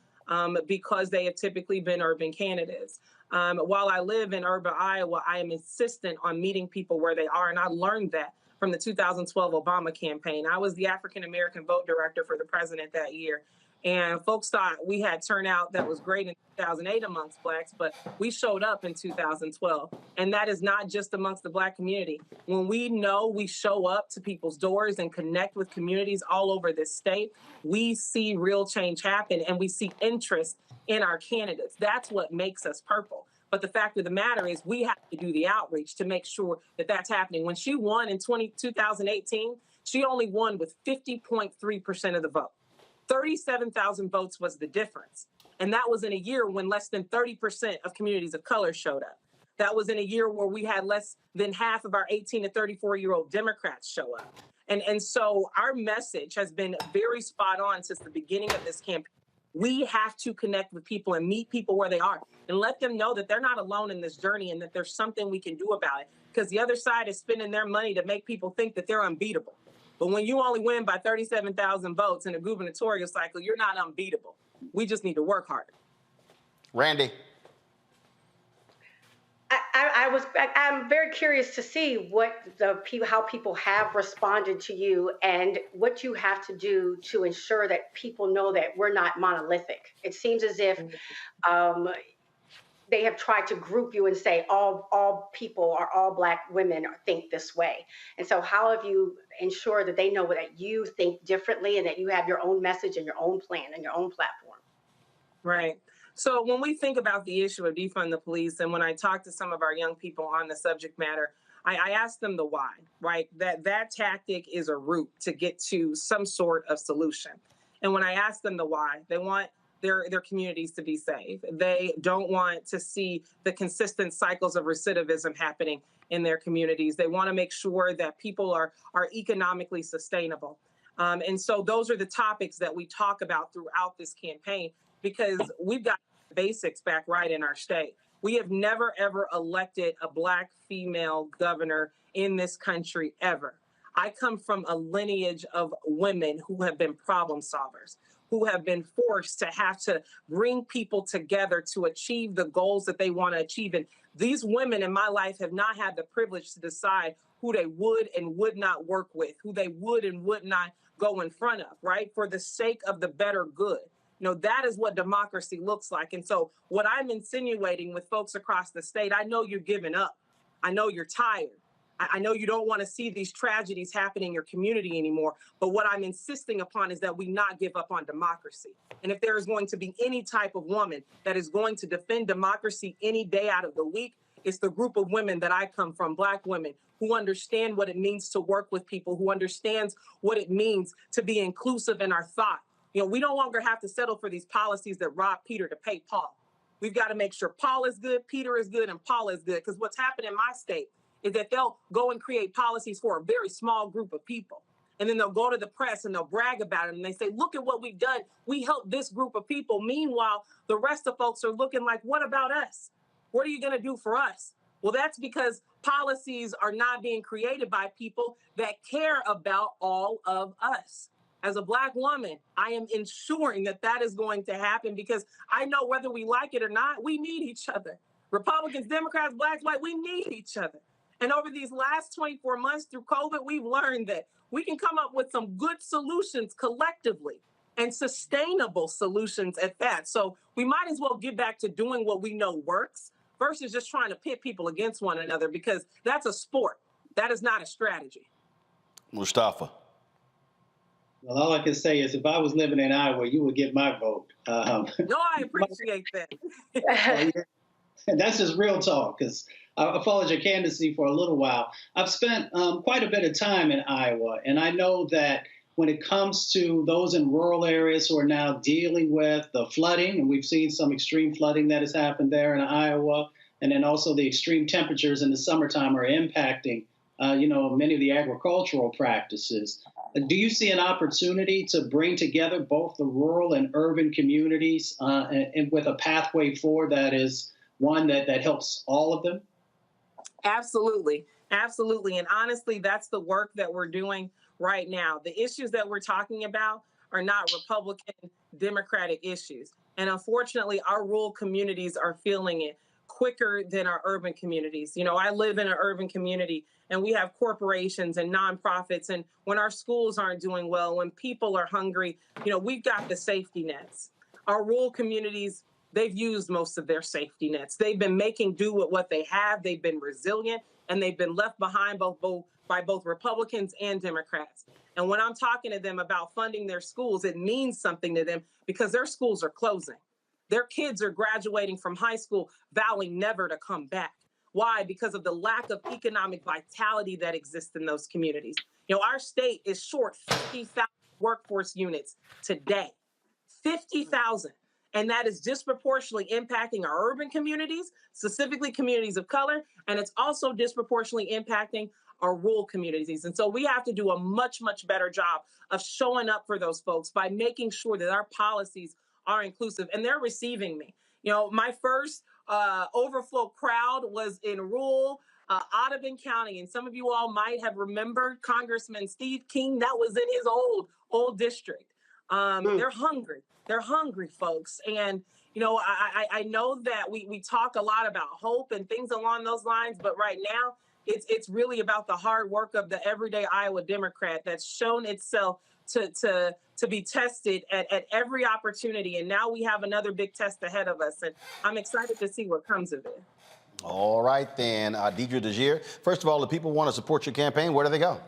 because they have typically been urban candidates. While I live in urban Iowa, I am insistent on meeting people where they are. And I learned that from the 2012 Obama campaign. I was the African-American vote director for the president that year. And folks thought we had turnout that was great in 2008 amongst Blacks, but we showed up in 2012. And that is not just amongst the Black community. When we know we show up to people's doors and connect with communities all over this state, we see real change happen and we see interest in our candidates. That's what makes us purple. But the fact of the matter is we have to do the outreach to make sure that that's happening. When she won in 2018, she only won with 50.3% of the vote. 37,000 votes was the difference. And that was in a year when less than 30% of communities of color showed up. That was in a year where we had less than half of our 18 to 34-year-old Democrats show up. And so our message has been very spot on since the beginning of this campaign. We have to connect with people and meet people where they are and let them know that they're not alone in this journey and that there's something we can do about it. Because the other side is spending their money to make people think that they're unbeatable. But when you only win by 37,000 votes in a gubernatorial cycle, you're not unbeatable. We just need to work harder. Randy. I'm very curious to see how people have responded to you and what you have to do to ensure that people know that we're not monolithic. It seems as if they have tried to group you and say all people or all Black women think this way. And so how have you ensured that they know that you think differently and that you have your own message and your own plan and your own platform? Right. So when we think about the issue of defund the police, and when I talk to some of our young people on the subject matter, I ask them the why, right? That tactic is a route to get to some sort of solution. And when I ask them the why, they want their communities to be safe. They don't want to see the consistent cycles of recidivism happening in their communities. They want to make sure that people are economically sustainable. And so those are the topics that we talk about throughout this campaign, because we've got basics back right in our state. We have never, ever elected a Black female governor in this country ever. I come from a lineage of women who have been problem solvers, who have been forced to have to bring people together to achieve the goals that they want to achieve. And these women in my life have not had the privilege to decide who they would and would not work with, who they would and would not go in front of, right? For the sake of the better good. That is what democracy looks like. And so what I'm insinuating with folks across the state, I know you're giving up. I know you're tired. I know you don't want to see these tragedies happening in your community anymore. But what I'm insisting upon is that we not give up on democracy. And if there is going to be any type of woman that is going to defend democracy any day out of the week, it's the group of women that I come from, Black women, who understand what it means to work with people, who understands what it means to be inclusive in our thought. We no longer have to settle for these policies that rob Peter to pay Paul. We've got to make sure Paul is good, Peter is good, and Paul is good. Because what's happened in my state is that they'll go and create policies for a very small group of people. And then they'll go to the press and they'll brag about it. And they say, look at what we've done. We helped this group of people. Meanwhile, the rest of folks are looking like, what about us? What are you going to do for us? Well, that's because policies are not being created by people that care about all of us. As a Black woman, I am ensuring that that is going to happen, because I know whether we like it or not, we need each other. Republicans, Democrats, Blacks, White, we need each other. And over these last 24 months through COVID, we've learned that we can come up with some good solutions collectively, and sustainable solutions at that. So we might as well get back to doing what we know works versus just trying to pit people against one another, because that's a sport. That is not a strategy. Mustafa. Well, all I can say is if I was living in Iowa, you would get my vote. No, I appreciate that. That's just real talk, because I followed your candidacy for a little while. I've spent quite a bit of time in Iowa, and I know that when it comes to those in rural areas who are now dealing with the flooding, and we've seen some extreme flooding that has happened there in Iowa, and then also the extreme temperatures in the summertime are impacting, many of the agricultural practices. Do you see an opportunity to bring together both the rural and urban communities and with a pathway forward that is one that helps all of them? Absolutely. Absolutely. And honestly, that's the work that we're doing right now. The issues that we're talking about are not Republican, Democratic issues. And unfortunately, our rural communities are feeling it quicker than our urban communities. I live in an urban community, and we have corporations and nonprofits. And when our schools aren't doing well, when people are hungry, we've got the safety nets. Our rural communities, they've used most of their safety nets. They've been making do with what they have. They've been resilient, and they've been left behind by both Republicans and Democrats. And when I'm talking to them about funding their schools, it means something to them, because their schools are closing. Their kids are graduating from high school vowing never to come back. Why? Because of the lack of economic vitality that exists in those communities. Our state is short 50,000 workforce units today. 50,000. And that is disproportionately impacting our urban communities, specifically communities of color, and it's also disproportionately impacting our rural communities. And so we have to do a much, much better job of showing up for those folks by making sure that our policies are inclusive, and they're receiving me. My first overflow crowd was in rural Audubon County, and some of you all might have remembered Congressman Steve King. That was in his old district. They're hungry. They're hungry, folks. And, I know that we talk a lot about hope and things along those lines, but right now it's really about the hard work of the everyday Iowa Democrat that's shown itself to be tested at every opportunity. And now we have another big test ahead of us. And I'm excited to see what comes of it. All right, then. Deidre Dejear, first of all, if people want to support your campaign, where do they go?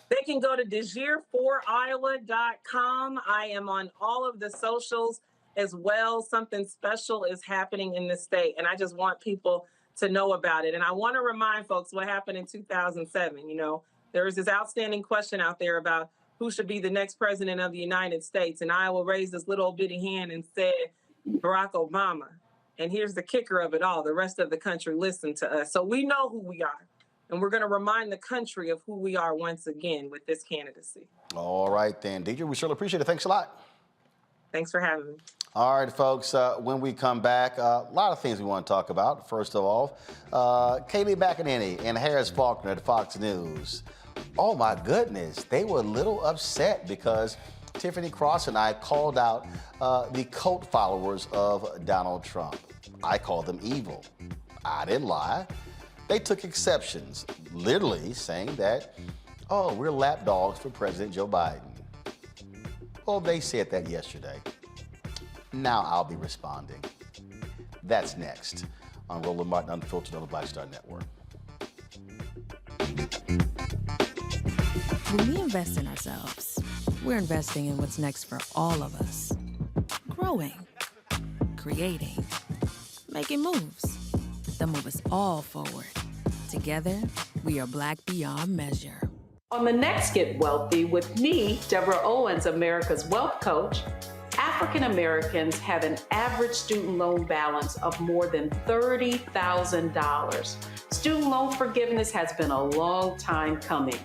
They can go to DejierForIowa.com. I am on all of the socials as well. Something special is happening in the state, and I just want people to know about it. And I want to remind folks what happened in 2007. There was this outstanding question out there about who should be the next president of the United States. And Iowa raised this little bitty hand and said, Barack Obama. And here's the kicker of it all. The rest of the country listened to us. So we know who we are. And we're going to remind the country of who we are once again with this candidacy. All right, then. Deidre, we surely appreciate it. Thanks a lot. Thanks for having me. All right, folks, when we come back, a lot of things we want to talk about. First of all, Kayleigh McEnany and Harris Faulkner at Fox News. Oh, my goodness. They were a little upset because Tiffany Cross and I called out the cult followers of Donald Trump. I called them evil. I didn't lie. They took exceptions, literally saying that, oh, we're lapdogs for President Joe Biden. Well, they said that yesterday. Now I'll be responding. That's next on Roland Martin Unfiltered on the Black Star Network. When we invest in ourselves, we're investing in what's next for all of us. Growing, creating, making moves that move us all forward. Together, we are Black beyond measure. On the next Get Wealthy with me, Deborah Owens, America's Wealth Coach, African Americans have an average student loan balance of more than $30,000. Student loan forgiveness has been a long time coming.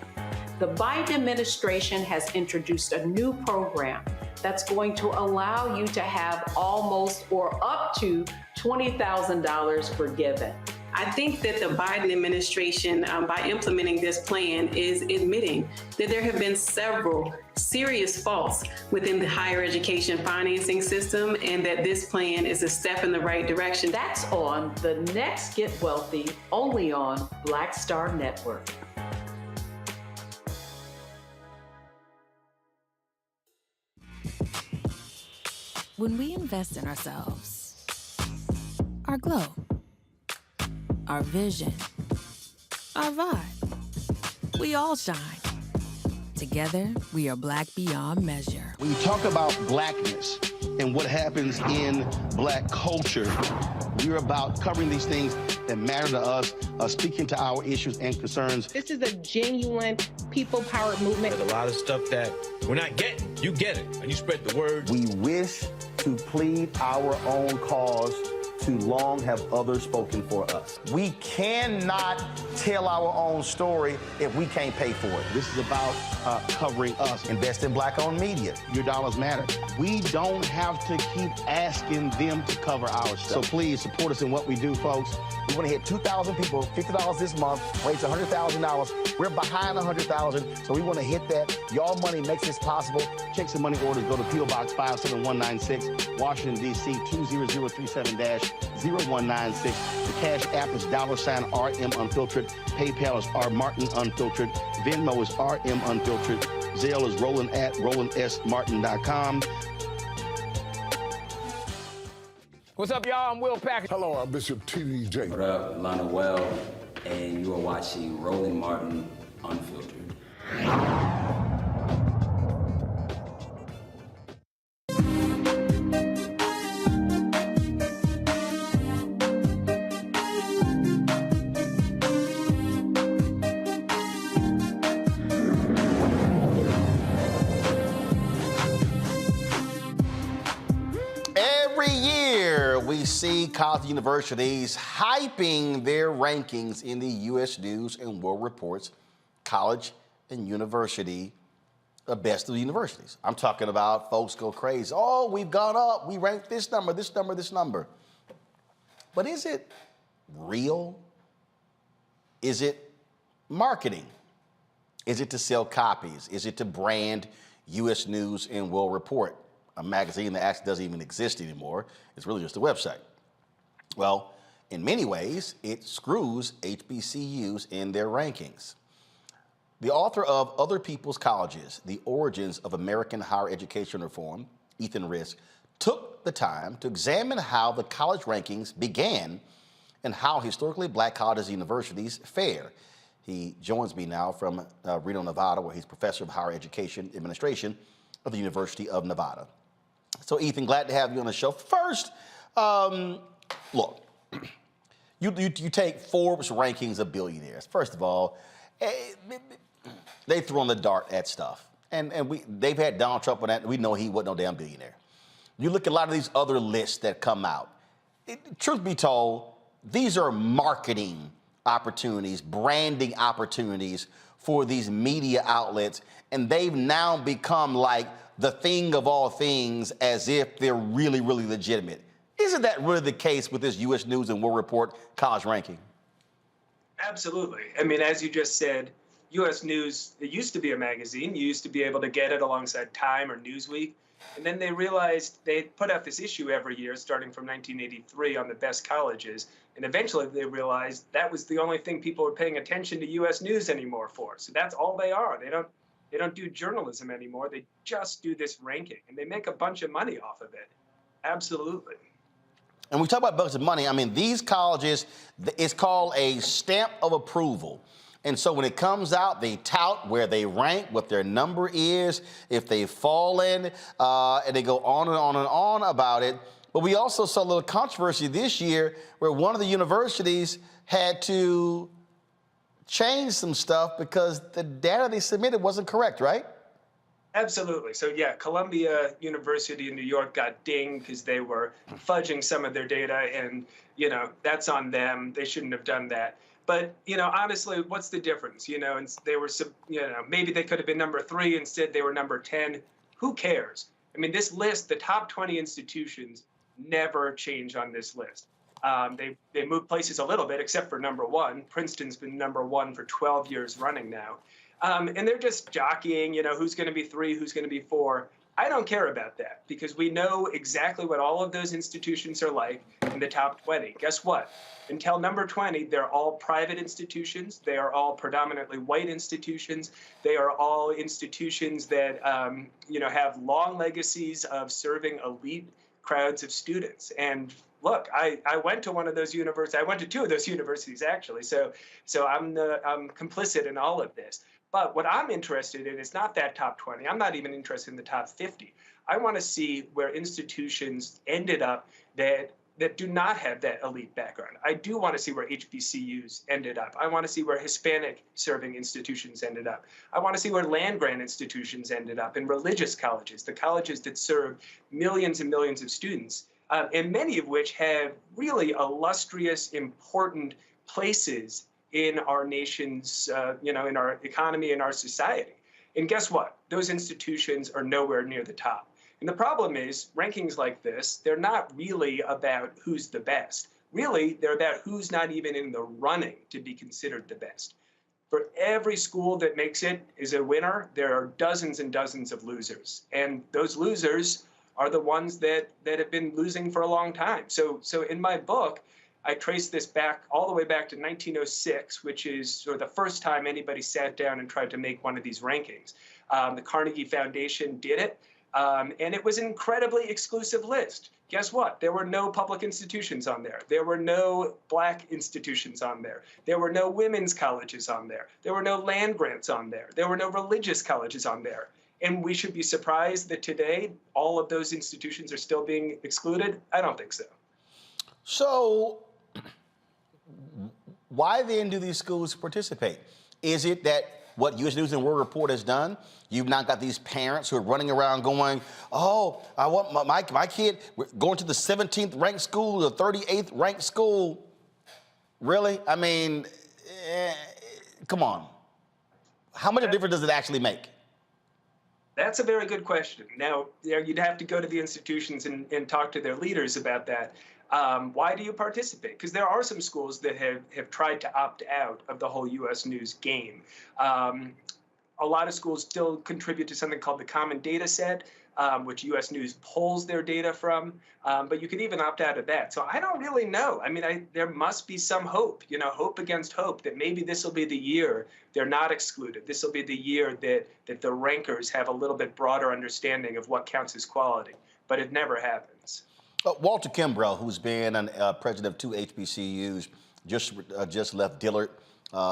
The Biden administration has introduced a new program that's going to allow you to have almost or up to $20,000 forgiven. I think that the Biden administration, by implementing this plan, is admitting that there have been several serious faults within the higher education financing system and that this plan is a step in the right direction. That's on the next Get Wealthy, only on Black Star Network. When we invest in ourselves, our glow, our vision, our vibe, we all shine. Together, we are Black beyond measure. When you talk about blackness and what happens in Black culture, we're about covering these things that matter to us, speaking to our issues and concerns. This is a genuine people-powered movement. There's a lot of stuff that we're not getting. You get it, and you spread the word. We wish to plead our own cause. Too long have others spoken for us. We cannot tell our own story if we can't pay for it. This is about covering us. Invest in Black-owned media. Your dollars matter. We don't have to keep asking them to cover our stuff. So please support us in what we do, folks. We want to hit 2,000 people, $50 this month, raise $100,000. We're behind 100,000, so we want to hit that. Y'all money makes this possible. Check some money orders. Go to P.O. Box 57196, Washington, D.C. 20037-0196. The Cash App is $RM Unfiltered. PayPal is R Martin Unfiltered. Venmo is RM Unfiltered. Zelle is Roland at RolandSMartin.com. What's up, y'all? I'm Will Packer. Hello, I'm Bishop T.D. Jakes. What up, Lana Well, and you are watching Roland Martin Unfiltered. We see college universities hyping their rankings in the U.S. News and World Report's college and university, the best of the universities. I'm talking about folks go crazy. Oh, we've gone up. We ranked this number, this number, this number. But is it real? Is it marketing? Is it to sell copies? Is it to brand U.S. News and World Report? A magazine that actually doesn't even exist anymore. It's really just a website. Well, in many ways, it screws HBCUs in their rankings. The author of Other People's Colleges, The Origins of American Higher Education Reform, Ethan Risk, took the time to examine how the college rankings began and how historically Black colleges and universities fare. He joins me now from Reno, Nevada, where he's professor of higher education administration of the University of Nevada. So, Ethan, glad to have you on the show. First, look, you take Forbes rankings of billionaires. First of all, they throw on the dart at stuff. And they've had Donald Trump on that. We know he wasn't no damn billionaire. You look at a lot of these other lists that come out. Truth be told, these are marketing opportunities, branding opportunities for these media outlets, and they've now become like the thing of all things, as if they're really, really legitimate. Isn't that really the case with this U.S. News and World Report college ranking? Absolutely. I mean, as you just said, U.S. News, it used to be a magazine. You used to be able to get it alongside Time or Newsweek. And then they realized they put out this issue every year, starting from 1983, on the best colleges. And eventually they realized that was the only thing people were paying attention to U.S. News anymore for. So that's all they are. They don't do journalism anymore. They just do this ranking, and they make a bunch of money off of it. Absolutely. And we talk about bunch of money. I mean, these colleges, it's called a stamp of approval. And so when it comes out, they tout where they rank, what their number is, if they've fallen, and they go on and on and on about it. But we also saw a little controversy this year where one of the universities had to change some stuff because the data they submitted wasn't correct, right? Absolutely. So yeah, Columbia University in New York got dinged because they were fudging some of their data, and that's on them. They shouldn't have done that. But honestly, what's the difference? And they were, maybe they could have been number 3 instead. They were number 10. Who cares? I mean, this list, the top 20 institutions, never change on this list. They move places a little bit, except for number 1. Princeton's been number 1 for 12 years running now. And they're just jockeying, who's going to be 3, who's going to be 4. I don't care about that, because we know exactly what all of those institutions are like in the top 20. Guess what? Until number 20, they're all private institutions. They are all predominantly white institutions. They are all institutions that, have long legacies of serving elite crowds of students. And look, I went to one of those universities. I went to 2 of those universities, actually. So I'm complicit in all of this. But what I'm interested in is not that top 20. I'm not even interested in the top 50. I want to see where institutions ended up that do not have that elite background. I do want to see where HBCUs ended up. I want to see where Hispanic serving institutions ended up. I want to see where land-grant institutions ended up, and religious colleges, the colleges that serve millions and millions of students, and many of which have really illustrious, important places in our nation's, in our economy and our society. And guess what? Those institutions are nowhere near the top. And the problem is, rankings like this, they're not really about who's the best. Really, they're about who's not even in the running to be considered the best. For every school that makes it is a winner, there are dozens and dozens of losers. And those losers are the ones that have been losing for a long time. So in my book, I traced this back all the way back to 1906, which is sort of the first time anybody sat down and tried to make one of these rankings. The Carnegie Foundation did it, and it was an incredibly exclusive list. Guess what? There were no public institutions on there. There were no Black institutions on there. There were no women's colleges on there. There were no land grants on there. There were no religious colleges on there. And we should be surprised that today all of those institutions are still being excluded? I don't think so. So why then do these schools participate? Is it that what U.S. News and World Report has done, you've now got these parents who are running around going, oh, I want my kid going to the 17th ranked school, the 38th ranked school. Really? I mean, come on. How much of a difference does it actually make? That's a very good question. Now, you'd have to go to the institutions and talk to their leaders about that. Why do you participate? Because there are some schools that have tried to opt out of the whole U.S. News game. A lot of schools still contribute to something called the Common Data Set, which U.S. News pulls their data from. But you could even opt out of that. So I don't really know. I mean, there must be some hope, hope against hope, that maybe this will be the year they're not excluded. This will be the year that the rankers have a little bit broader understanding of what counts as quality. But it never happens. Walter Kimbrell, who's been president of 2 HBCUs, just left Dillard.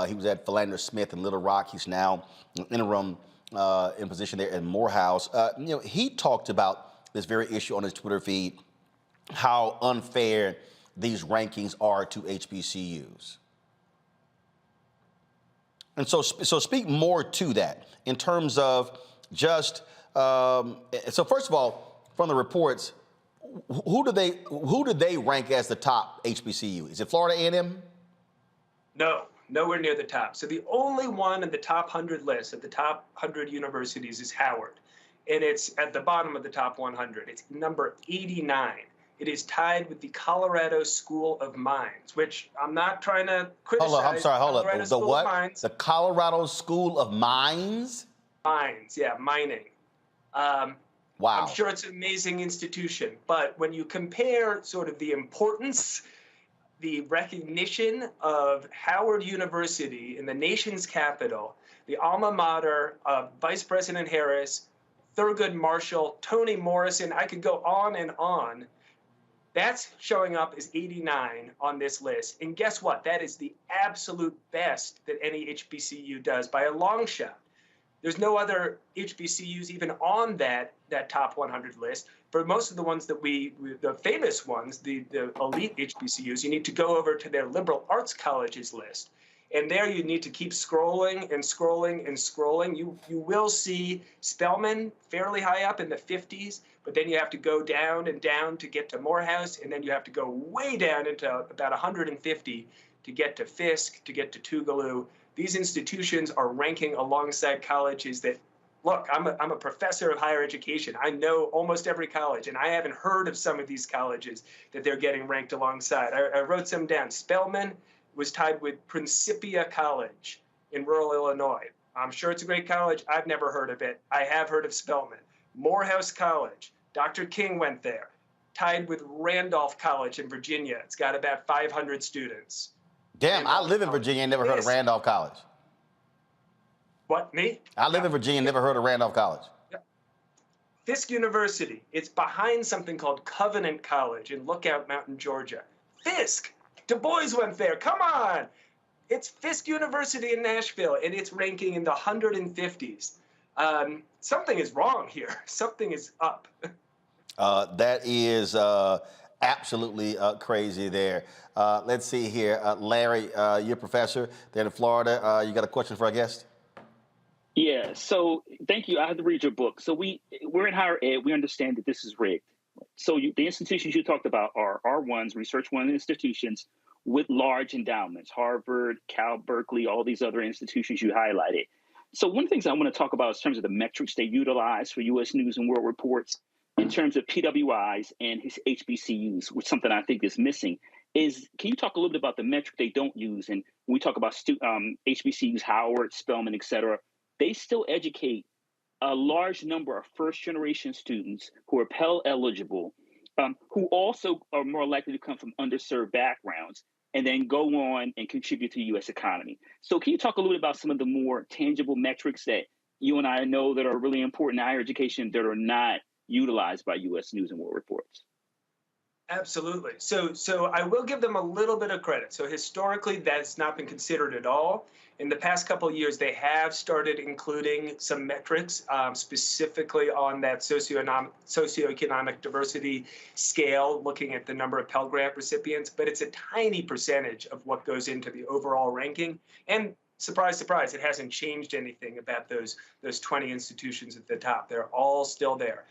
He was at Philander Smith in Little Rock. He's now interim in position there at Morehouse. He talked about this very issue on his Twitter feed, how unfair these rankings are to HBCUs. And so speak more to that in terms of just, so first of all, from the reports, who do they rank as the top HBCU? Is it Florida A&M? No, nowhere near the top. So the only one in the top 100 list of the top 100 universities is Howard. And it's at the bottom of the top 100. It's number 89. It is tied with the Colorado School of Mines, which I'm not trying to criticize. Hold up, I'm sorry, hold up. Colorado The School what? of Mines. The Colorado School of Mines? Mines, yeah, mining. Wow. I'm sure it's an amazing institution, but when you compare sort of the importance, the recognition of Howard University in the nation's capital, the alma mater of Vice President Harris, Thurgood Marshall, Toni Morrison, I could go on and on. That's showing up as 89 on this list. And guess what? That is the absolute best that any HBCU does by a long shot. There's no other HBCUs even on that top 100 list. For most of the ones that the famous ones, the elite HBCUs, you need to go over to their liberal arts colleges list. And there you need to keep scrolling and scrolling and scrolling. You will see Spelman fairly high up in the 50s, but then you have to go down and down to get to Morehouse, and then you have to go way down into about 150 to get to Fisk, to get to Tougaloo. These institutions are ranking alongside colleges that, look, I'm a professor of higher education. I know almost every college, and I haven't heard of some of these colleges that they're getting ranked alongside. I wrote some down. Spelman was tied with Principia College in rural Illinois. I'm sure it's a great college. I've never heard of it. I have heard of Spelman. Morehouse College, Dr. King went there. Tied with Randolph College in Virginia. It's got about 500 students. Damn, I live in Virginia and never heard of Randolph College. What, me? I live in Virginia and never heard of Randolph College. Fisk University, it's behind something called Covenant College in Lookout Mountain, Georgia. Fisk! Du Bois went there, come on! It's Fisk University in Nashville, and it's ranking in the 150s. Something is wrong here. Something is up. That is absolutely crazy there. Let's see here. Larry, you're a professor there in Florida. You got a question for our guest? Yeah, so thank you. I had to read your book. So we're in higher ed. We understand that this is rigged. So the institutions you talked about are R1s, research one institutions with large endowments, Harvard, Cal, Berkeley, all these other institutions you highlighted. So one of the things I want to talk about in terms of the metrics they utilize for U.S. News and World Reports in terms of PWIs and his HBCUs, which is something I think is missing, is can you talk a little bit about the metric they don't use? And when we talk about HBCUs, Howard, Spelman, et cetera, they still educate a large number of first-generation students who are Pell eligible, who also are more likely to come from underserved backgrounds and then go on and contribute to the U.S. economy. So can you talk a little bit about some of the more tangible metrics that you and I know that are really important in higher education that are not utilized by U.S. News and World Reports? Absolutely. So I will give them a little bit of credit. So historically, that's not been considered at all. In the past couple of years, they have started including some metrics specifically on that socioeconomic diversity scale, looking at the number of Pell Grant recipients, but it's a tiny percentage of what goes into the overall ranking. And surprise, surprise, it hasn't changed anything about those 20 institutions at the top. They're all still there.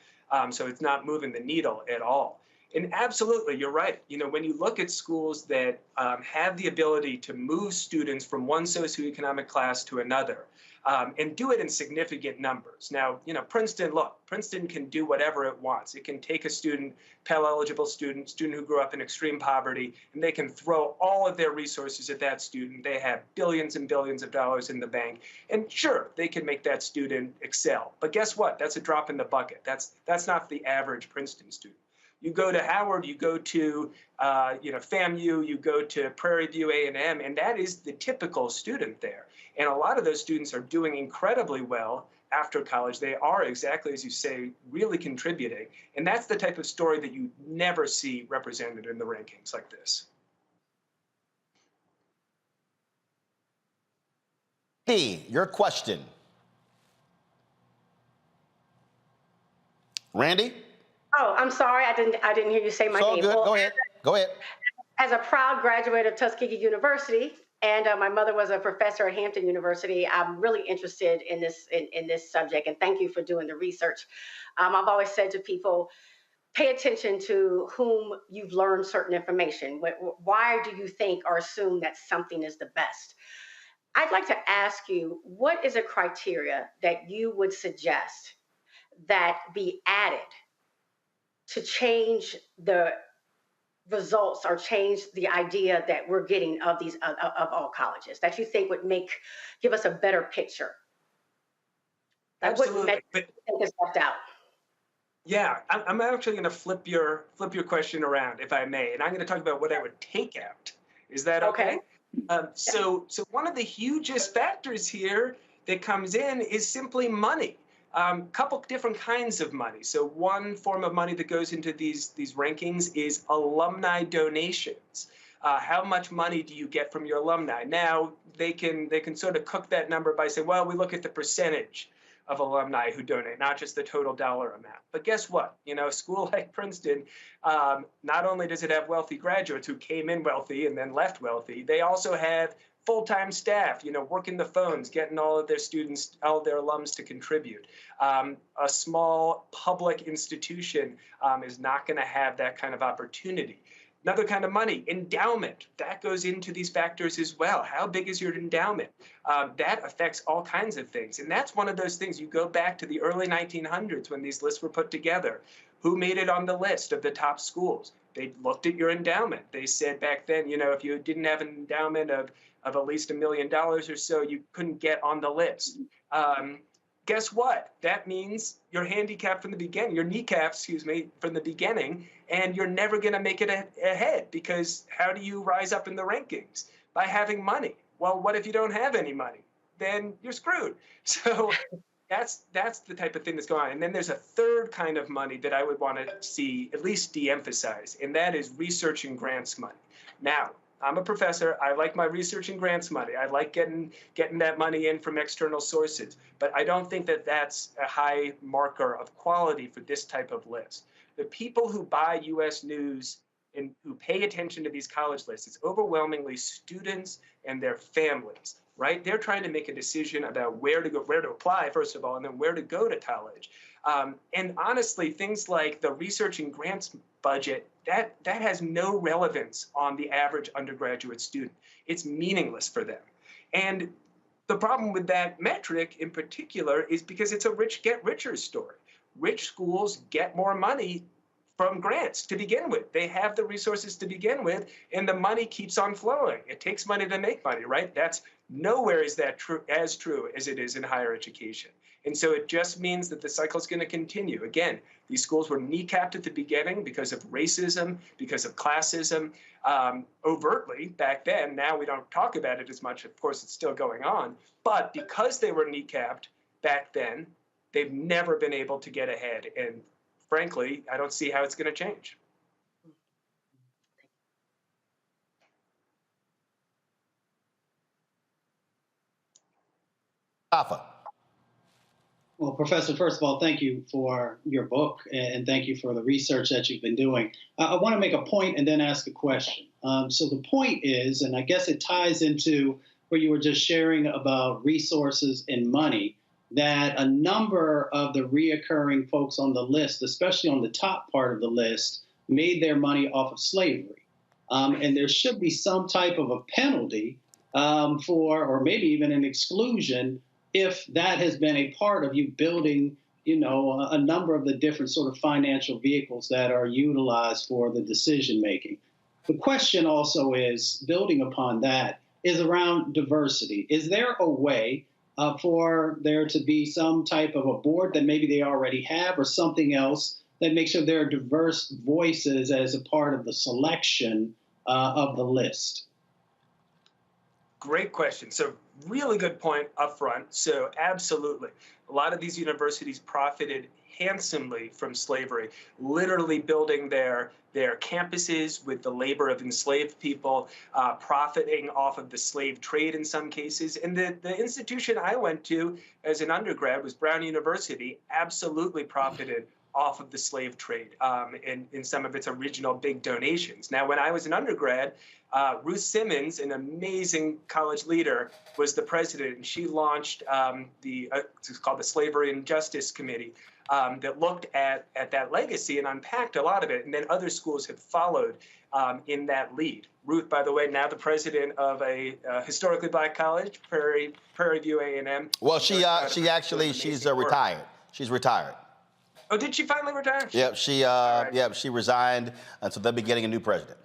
So it's not moving the needle at all. And absolutely, you're right. You know, when you look at schools that have the ability to move students from one socioeconomic class to another and do it in significant numbers. Now, you know, Princeton can do whatever it wants. It can take a student, Pell-eligible student who grew up in extreme poverty, and they can throw all of their resources at that student. They have billions and billions of dollars in the bank. And sure, they can make that student excel. But guess what? That's a drop in the bucket. That's not the average Princeton student. You go to Howard, you go to FAMU, you go to Prairie View A&M, and that is the typical student there. And a lot of those students are doing incredibly well after college. They are, exactly as you say, really contributing. And that's the type of story that you never see represented in the rankings like this. Hey, your question. Randy? Oh, I'm sorry. I didn't hear you say my name. Good. Well, Go ahead. As a proud graduate of Tuskegee University, and my mother was a professor at Hampton University, I'm really interested in this subject. And thank you for doing the research. I've always said to people, pay attention to whom you've learned certain information. Why do you think or assume that something is the best? I'd like to ask you, what is a criteria that you would suggest that be added to change the results or change the idea that we're getting of these of all colleges, that you think would give us a better picture? That Absolutely. wouldn't think is left out. Yeah, I'm actually going to flip your question around, if I may, and I'm going to talk about what I would take out. Is that okay? So one of the hugest factors here that comes in is simply money. Couple different kinds of money. So one form of money that goes into these rankings is alumni donations. How much money do you get from your alumni? Now they can sort of cook that number by saying, well, we look at the percentage of alumni who donate, not just the total dollar amount. But guess what? You know, a school like Princeton, not only does it have wealthy graduates who came in wealthy and then left wealthy, they also have full-time staff, you know, working the phones, getting all of their students, all of their alums to contribute. A small public institution is not going to have that kind of opportunity. Another kind of money, endowment, that goes into these factors as well. How big is your endowment? That affects all kinds of things. And that's one of those things. You go back to the early 1900s when these lists were put together. Who made it on the list of the top schools? They looked at your endowment. They said back then, you know, if you didn't have an endowment of at least $1 million or so, you couldn't get on the list. Guess what? That means you're handicapped from the beginning, you're kneecapped, excuse me, from the beginning, and you're never going to make it ahead, because how do you rise up in the rankings? By having money. Well, what if you don't have any money? Then you're screwed. So that's the type of thing that's going on. And then there's a third kind of money that I would want to see at least de-emphasized, and that is research and grants money. Now, I'm a professor. I like my research and grants money. I like getting that money in from external sources. But I don't think that that's a high marker of quality for this type of list. The people who buy U.S. news and who pay attention to these college lists, it's overwhelmingly students and their families, right? They're trying to make a decision about where to go, where to apply, first of all, and then where to go to college. And honestly, things like the research and grants budget, that has no relevance on the average undergraduate student. It's meaningless for them. And the problem with that metric in particular is because it's a rich get richer story. Rich schools get more money from grants to begin with. They have the resources to begin with, and the money keeps on flowing. It takes money to make money, right? That's nowhere is that as true as it is in higher education. And so it just means that the cycle is going to continue. Again, these schools were kneecapped at the beginning because of racism, because of classism, overtly back then. Now we don't talk about it as much. Of course, it's still going on. But because they were kneecapped back then, they've never been able to get ahead. And frankly, I don't see how it's going to change. Alpha. Well, Professor, first of all, thank you for your book, and thank you for the research that you've been doing. I want to make a point and then ask a question. So the point is, and I guess it ties into where you were just sharing about resources and money, that a number of the reoccurring folks on the list, especially on the top part of the list, made their money off of slavery. And there should be some type of a penalty for, or maybe even an exclusion, if that has been a part of you building, you know, a number of the different sort of financial vehicles that are utilized for the decision making. The question also is, building upon that, is around diversity. Is there a way for there to be some type of a board that maybe they already have, or something else that makes sure there are diverse voices as a part of the selection of the list? Great question. So really good point up front. So absolutely. A lot of these universities profited handsomely from slavery, literally building their campuses with the labor of enslaved people, profiting off of the slave trade in some cases. And the institution I went to as an undergrad was Brown University, absolutely profited off of the slave trade in some of its original big donations. Now, when I was an undergrad, Ruth Simmons, an amazing college leader, was the president, and she launched it's called the Slavery and Justice Committee that looked at that legacy and unpacked a lot of it. And then other schools have followed in that lead. Ruth, by the way, now the president of a historically black college, Prairie View A&M. Well, she's retired. She's retired. Oh, did she finally retire? Yep, she resigned, and so they'll be getting a new president.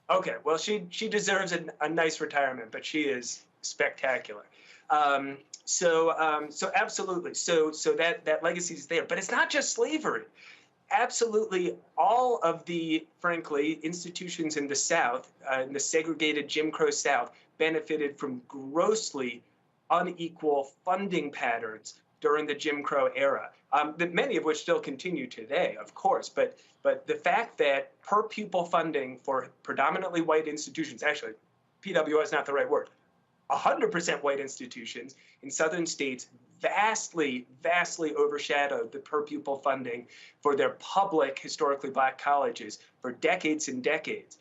Okay, well, she deserves a nice retirement, but she is spectacular. So absolutely. So that legacy is there, but it's not just slavery. Absolutely, all of the, frankly, institutions in the South, in the segregated Jim Crow South, benefited from grossly unequal funding patterns during the Jim Crow era, that many of which still continue today, of course. But the fact that per pupil funding for predominantly white institutions, actually, PWI is not the right word, 100% white institutions in southern states vastly overshadowed the per pupil funding for their public historically black colleges for decades and decades.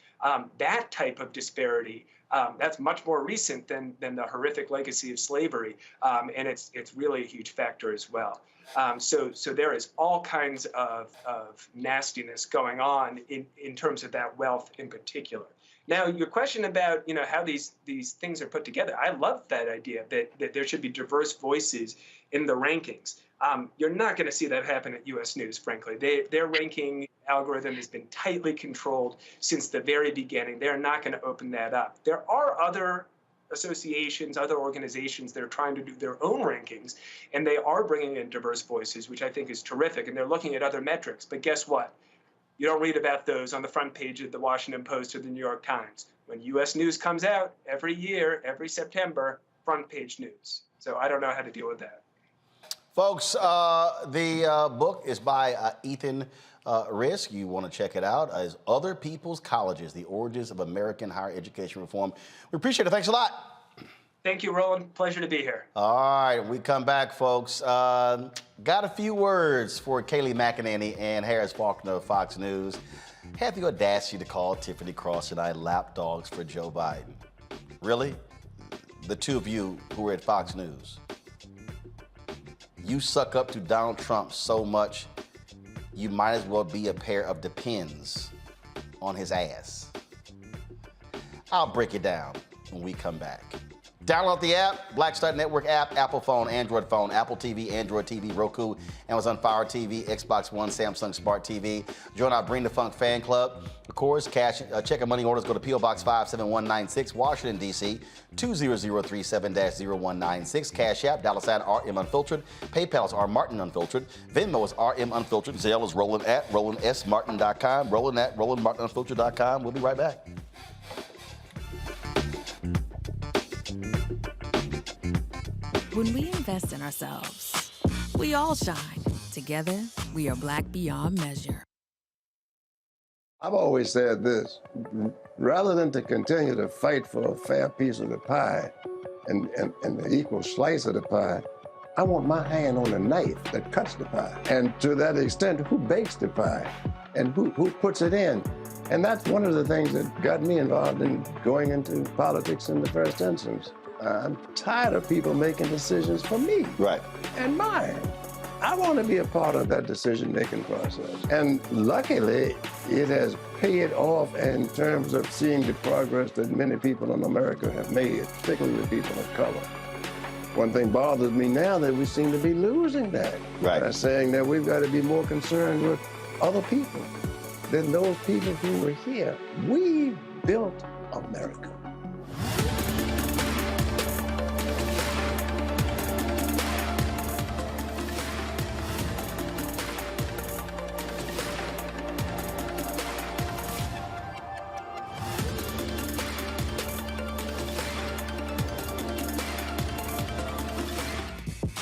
That type of disparity, that's much more recent than the horrific legacy of slavery, and it's really a huge factor as well. So there is all kinds of nastiness going on in terms of that wealth in particular. Now, your question about how these things are put together, I love that idea that there should be diverse voices in the rankings. You're not going to see that happen at U.S. News, frankly. Their ranking algorithm has been tightly controlled since the very beginning. They're not going to open that up. There are other associations, other organizations that are trying to do their own rankings, and they are bringing in diverse voices, which I think is terrific, and they're looking at other metrics. But guess what? You don't read about those on the front page of the Washington Post or the New York Times. When U.S. News comes out every year, every September, front page news. So I don't know how to deal with that. Folks, the book is by Ethan Risk. You want to check it out. As Other People's Colleges, The Origins of American Higher Education Reform. We appreciate it. Thanks a lot. Thank you, Roland. Pleasure to be here. All right, we come back, folks. Got a few words for Kayleigh McEnany and Harris Faulkner of Fox News. Had the audacity to call Tiffany Cross and I lapdogs for Joe Biden. Really? The two of you who were at Fox News. You suck up to Donald Trump so much, you might as well be a pair of Depends on his ass. I'll break it down when we come back. Download the app, Black Star Network app, Apple phone, Android phone, Apple TV, Android TV, Roku, Amazon Fire TV, Xbox One, Samsung Smart TV. Join our Bring the Funk fan club. Of course, cash, check and money orders go to P.O. Box 57196, Washington, D.C., 20037-0196. Cash App, $RM Unfiltered. PayPal is R Martin Unfiltered. Venmo is RM Unfiltered. Zelle is Roland at RolandSMartin.com. Roland at RolandMartinUnfiltered.com. We'll be right back. When we invest in ourselves, we all shine. Together, we are black beyond measure. I've always said this, rather than to continue to fight for a fair piece of the pie and the equal slice of the pie, I want my hand on the knife that cuts the pie. And to that extent, who bakes the pie and who puts it in? And that's one of the things that got me involved in going into politics in the first instance. I'm tired of people making decisions for me. Right. And mine. I want to be a part of that decision-making process. And luckily, it has paid off in terms of seeing the progress that many people in America have made, particularly the people of color. One thing bothers me now that we seem to be losing that. Right. By saying that we've got to be more concerned with other people than those people who were here. We built America.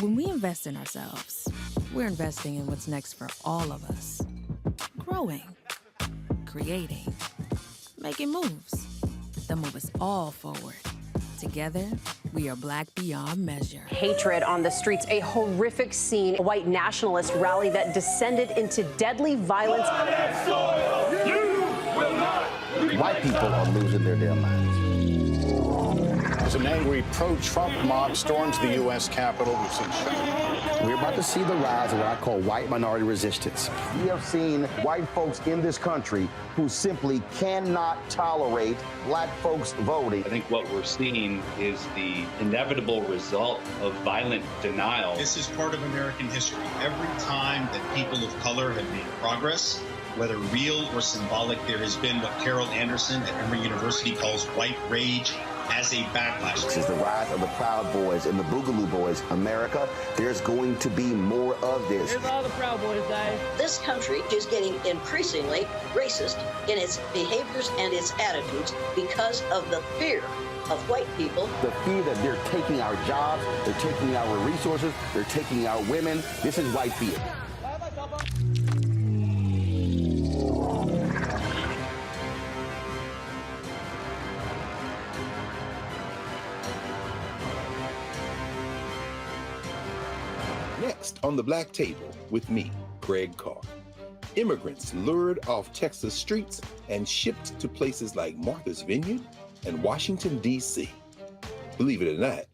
When we invest in ourselves, we're investing in what's next for all of us. Growing, creating, making moves that move us all forward. Together, we are Black beyond measure. Hatred on the streets, a horrific scene, a white nationalist rally that descended into deadly violence. White people are losing their damn minds. As an angry pro-Trump mob storms the U.S. Capitol, we've seen We're about to see the rise of what I call white minority resistance. We have seen white folks in this country who simply cannot tolerate black folks voting. I think what we're seeing is the inevitable result of violent denial. This is part of American history. Every time that people of color have made progress, whether real or symbolic, there has been what Carol Anderson at Emory University calls white rage as a backlash. This is the rise of the Proud Boys and the Boogaloo Boys. America, there's going to be more of this. Here's all the Proud Boys, Dave. This country is getting increasingly racist in its behaviors and its attitudes because of the fear of white people. The fear that they're taking our jobs, they're taking our resources, they're taking our women. This is white fear. Next on the Black Table with me, Greg Carr. Immigrants lured off Texas streets and shipped to places like Martha's Vineyard and Washington, D.C. Believe it or not,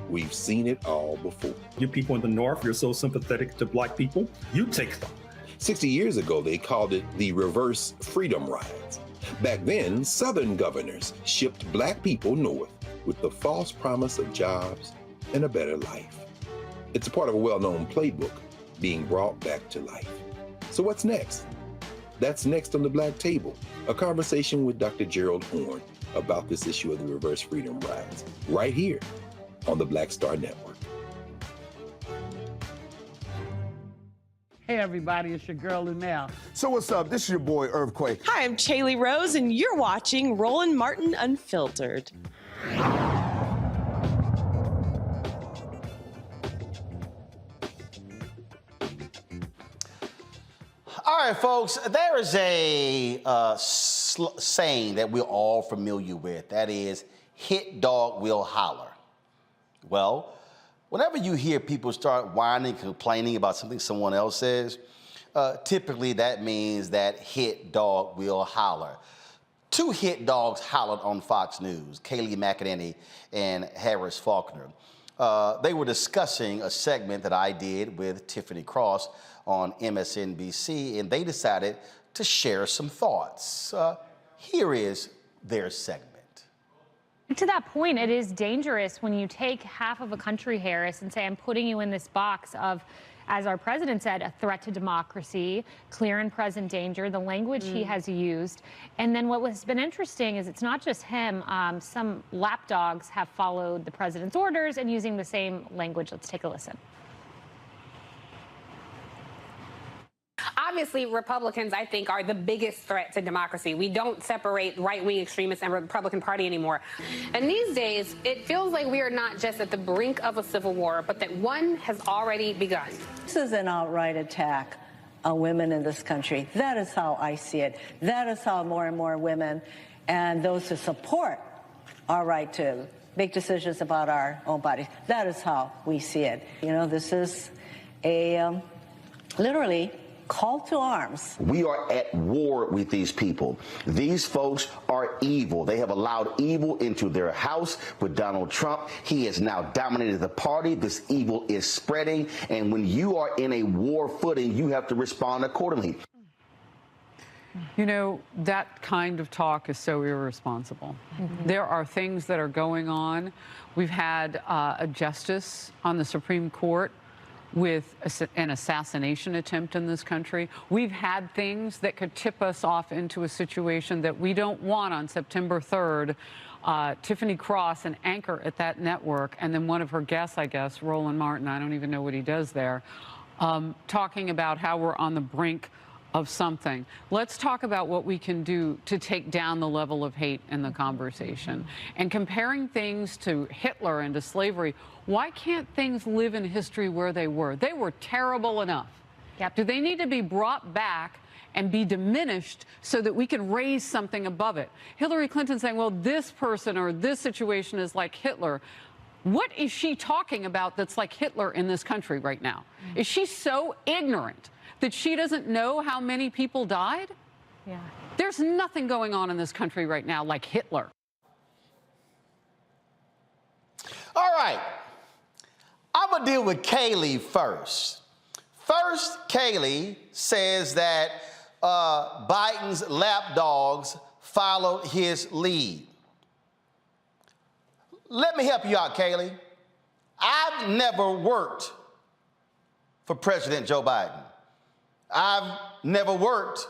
we've seen it all before. You people in the North, you're so sympathetic to black people, you take them. 60 years ago, they called it the reverse freedom rides. Back then, Southern governors shipped black people north with the false promise of jobs and a better life. It's a part of a well-known playbook being brought back to life. So what's next? That's next on the Black Table, a conversation with Dr. Gerald Horne about this issue of the reverse freedom rides, right here on the Black Star Network. Hey everybody, it's your girl Lunel. So what's up? This is your boy Earthquake. Hi, I'm Chaley Rose, and you're watching Roland Martin Unfiltered. All right, folks, there is a saying that we're all familiar with. That is, hit dog will holler. Well, whenever you hear people start whining, complaining about something someone else says, typically that means that hit dog will holler. Two hit dogs hollered on Fox News, Kayleigh McEnany and Harris Faulkner. They were discussing a segment that I did with Tiffany Cross on MSNBC, and they decided to share some thoughts. Here is their segment. To that point, it is dangerous when you take half of a country, Harris, and say, I'm putting you in this box of, as our president said, a threat to democracy, clear and present danger, the language he has used. And then what has been interesting is it's not just him. Some lapdogs have followed the president's orders and using the same language. Let's take a listen. Obviously, Republicans, I think, are the biggest threat to democracy. We don't separate right-wing extremists and Republican Party anymore. And these days, it feels like we are not just at the brink of a civil war, but that one has already begun. This is an outright attack on women in this country. That is how I see it. That is how more and more women and those who support our right to make decisions about our own bodies, that is how we see it. You know, this is a literally call to arms. We are at war with these people. These folks are evil. They have allowed evil into their house with Donald Trump. He has now dominated the party. This evil is spreading. And when you are in a war footing, you have to respond accordingly. You know, that kind of talk is so irresponsible. There are things that are going on. We've had a justice on the Supreme Court with an assassination attempt in this country. We've had things that could tip us off into a situation that we don't want on September 3rd. Tiffany Cross, an anchor at that network, and then one of her guests, I guess, Roland Martin, I don't even know what he does there, talking about how we're on the brink of something. Let's talk about what we can do to take down the level of hate in the conversation. And comparing things to Hitler and to slavery, why can't things live in history where they were? They were terrible enough. Yep. Do they need to be brought back and be diminished so that we can raise something above it? Hillary Clinton saying, well, this person or this situation is like Hitler. What is she talking about that's like Hitler in this country right now? Is she so ignorant that she doesn't know how many people died? Yeah. There's nothing going on in this country right now like Hitler. All right. I'm going to deal with Kaylee first. First, Kaylee says that Biden's lapdogs followed his lead. Let me help you out, Kaylee. I've never worked for President Joe Biden. I've never worked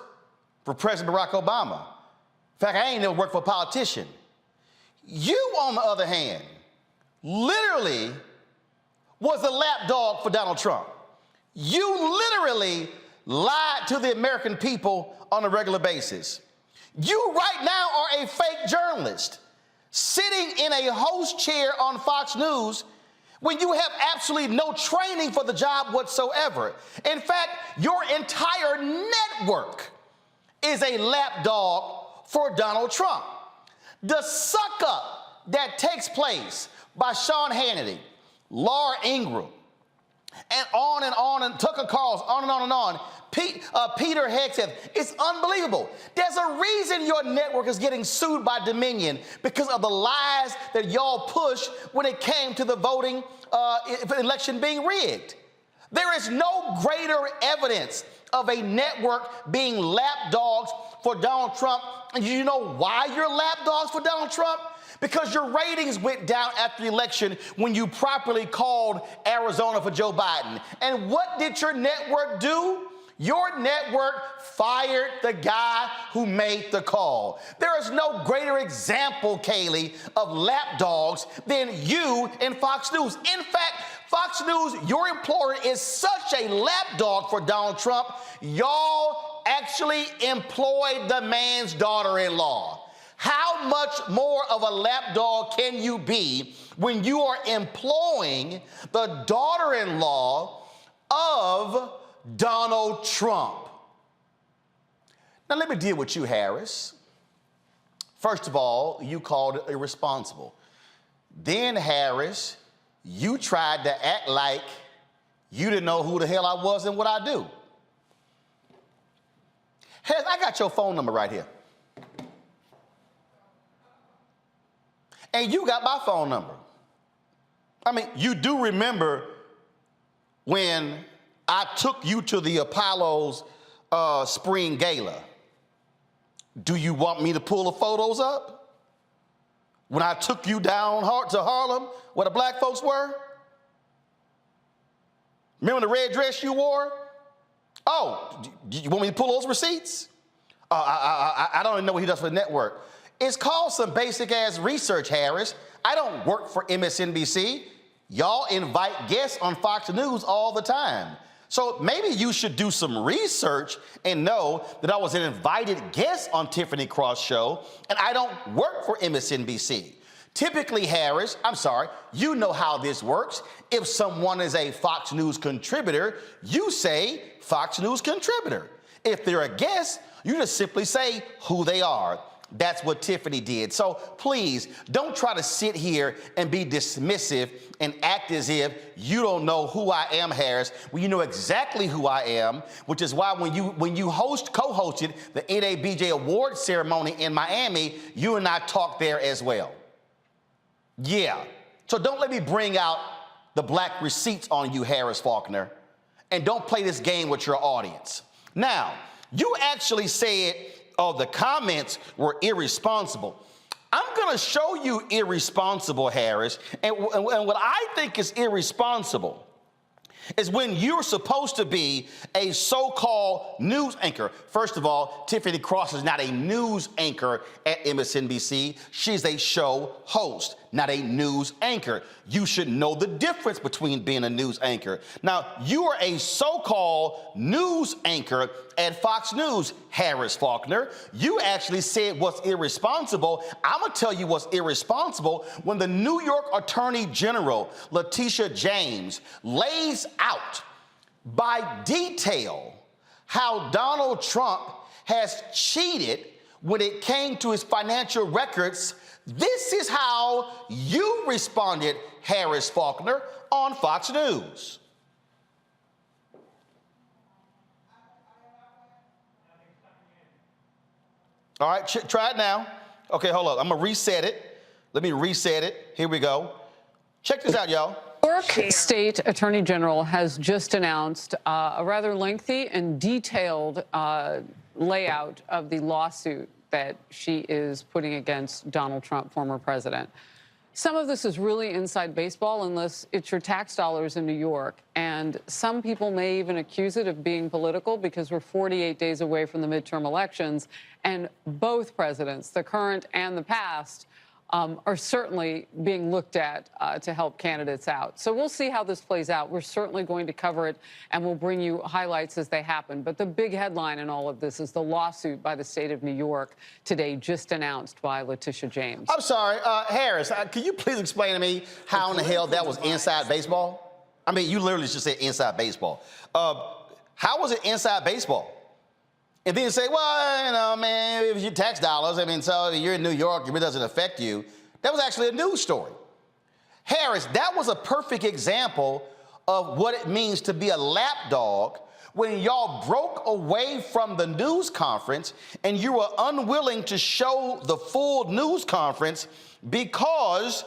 for President Barack Obama. In fact, I ain't never worked for a politician. You, on the other hand, literally was a lapdog for Donald Trump. You literally lied to the American people on a regular basis. You right now are a fake journalist sitting in a host chair on Fox News when you have absolutely no training for the job whatsoever. In fact, your entire network is a lapdog for Donald Trump. The suck-up that takes place by Sean Hannity, Laura Ingraham, and on, and Tucker Carlson, on and on and on, Peter Hegseth, it's unbelievable. There's a reason your network is getting sued by Dominion because of the lies that y'all pushed when it came to the voting election being rigged. There is no greater evidence of a network being lapdogs for Donald Trump. And you know why you're lapdogs for Donald Trump? Because your ratings went down after the election when you properly called Arizona for Joe Biden. And what did your network do? Your network fired the guy who made the call. There is no greater example, Kaylee, of lapdogs than you and Fox News. In fact, Fox News, your employer, is such a lapdog for Donald Trump, y'all actually employed the man's daughter-in-law. How much more of a lapdog can you be when you are employing the daughter-in-law of Donald Trump? Now, let me deal with you, Harris. First of all, you called it irresponsible. Then, Harris, you tried to act like you didn't know who the hell I was and what I do. Harris, I got your phone number right here. And you got my phone number. I mean, you do remember when I took you to the Apollo's spring gala. Do you want me to pull the photos up? When I took you down to Harlem, where the black folks were? Remember the red dress you wore? Oh, do you want me to pull those receipts? I don't even know what he does for the network. It's called some basic-ass research, Harris. I don't work for MSNBC. Y'all invite guests on Fox News all the time. So maybe you should do some research and know that I was an invited guest on Tiffany Cross show, and I don't work for MSNBC. Typically, Harris, I'm sorry, you know how this works. If someone is a Fox News contributor, you say Fox News contributor. If they're a guest, you just simply say who they are. That's what Tiffany did. So please don't try to sit here and be dismissive and act as if you don't know who I am, Harris, when you know exactly who I am, which is why when you co-hosted the NABJ award ceremony in Miami, you and I talked there as well. Yeah. So don't let me bring out the black receipts on you, Harris Faulkner, and don't play this game with your audience. Now, you actually said the comments were irresponsible. I'm going to show you irresponsible, Harris. And what I think is irresponsible is when you're supposed to be a so-called news anchor. First of all, Tiffany Cross is not a news anchor at MSNBC. She's a show host, not a news anchor. You should know the difference between being a news anchor. Now, you are a so-called news anchor at Fox News, Harris Faulkner. You actually said what's irresponsible. I'm going to tell you what's irresponsible when the New York Attorney General, Letitia James, lays out by detail how Donald Trump has cheated when it came to his financial records, this is how you responded, Harris Faulkner, on Fox News. All right, try it now. Okay, hold on. I'm going to reset it. Let me reset it. Here we go. Check this out, y'all. New York State Attorney General has just announced a rather lengthy and detailed layout of the lawsuit that she is putting against Donald Trump, former president. Some of this is really inside baseball unless it's your tax dollars in New York. And some people may even accuse it of being political because we're 48 days away from the midterm elections. And both presidents, the current and the past, are certainly being looked at to help candidates out. So we'll see how this plays out. We're certainly going to cover it, and we'll bring you highlights as they happen. But the big headline in all of this is the lawsuit by the state of New York today, just announced by Letitia James. I'm sorry, Harris, can you please explain to me how in the hell that was inside baseball? I mean, you literally just said inside baseball. How was it inside baseball? And then you say, well, you know, man, it was your tax dollars. I mean, so you're in New York, it really doesn't affect you. That was actually a news story. Harris, that was a perfect example of what it means to be a lapdog when y'all broke away from the news conference and you were unwilling to show the full news conference because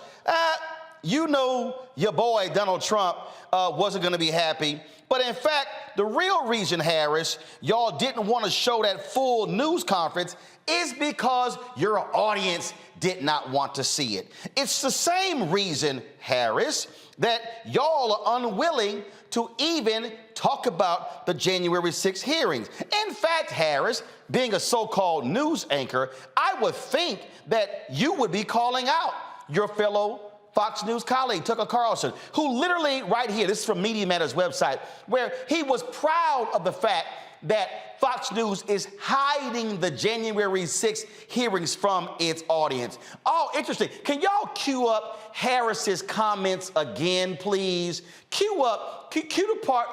you know your boy Donald Trump wasn't going to be happy. But in fact, the real reason, Harris, y'all didn't want to show that full news conference is because your audience did not want to see it. It's the same reason, Harris, that y'all are unwilling to even talk about the January 6th hearings. In fact, Harris, being a so-called news anchor, I would think that you would be calling out your fellow Fox News colleague, Tucker Carlson, who literally right here, this is from Media Matters website, where he was proud of the fact that Fox News is hiding the January 6th hearings from its audience. Oh, interesting. Can y'all cue up Harris's comments again, please? Cue the part,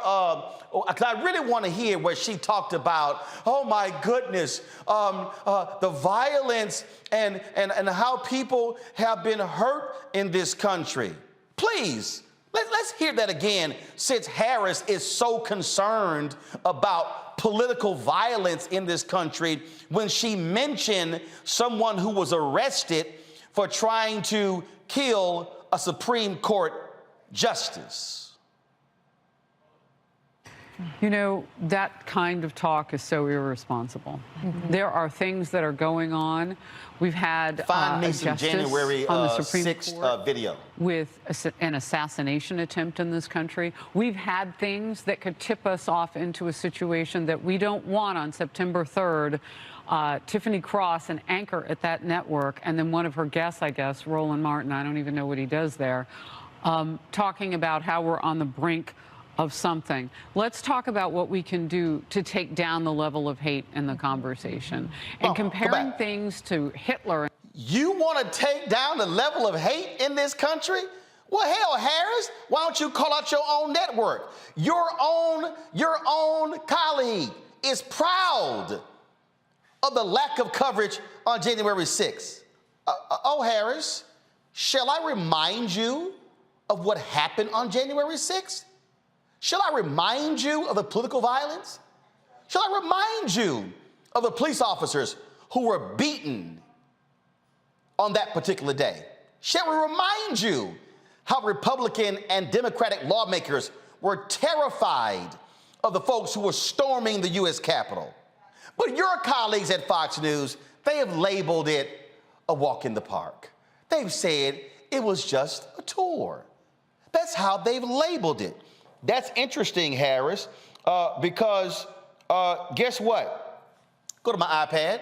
because I really want to hear where she talked about, oh my goodness, the violence and how people have been hurt in this country. Please, let's hear that again, since Harris is so concerned about political violence in this country when she mentioned someone who was arrested for trying to kill a Supreme Court justice. You know, that kind of talk is so irresponsible. There are things that are going on. We've had Find me some justice January on the Supreme 6th Court video with an assassination attempt in this country. We've had things that could tip us off into a situation that we don't want on September 3rd. Tiffany Cross, an anchor at that network, and then one of her guests, I guess, Roland Martin, I don't even know what he does there, talking about how we're on the brink of something. Let's talk about what we can do to take down the level of hate in the conversation. And comparing things to Hitler. You want to take down the level of hate in this country? Well, hell, Harris, why don't you call out your own network? Your own colleague is proud of the lack of coverage on January 6th. Oh, Harris, shall I remind you of what happened on January 6th? Shall I remind you of the political violence? Shall I remind you of the police officers who were beaten on that particular day? Shall we remind you how Republican and Democratic lawmakers were terrified of the folks who were storming the U.S. Capitol? But your colleagues at Fox News, they have labeled it a walk in the park. They've said it was just a tour. That's how they've labeled it. That's interesting, Harris, because guess what? Go to my iPad.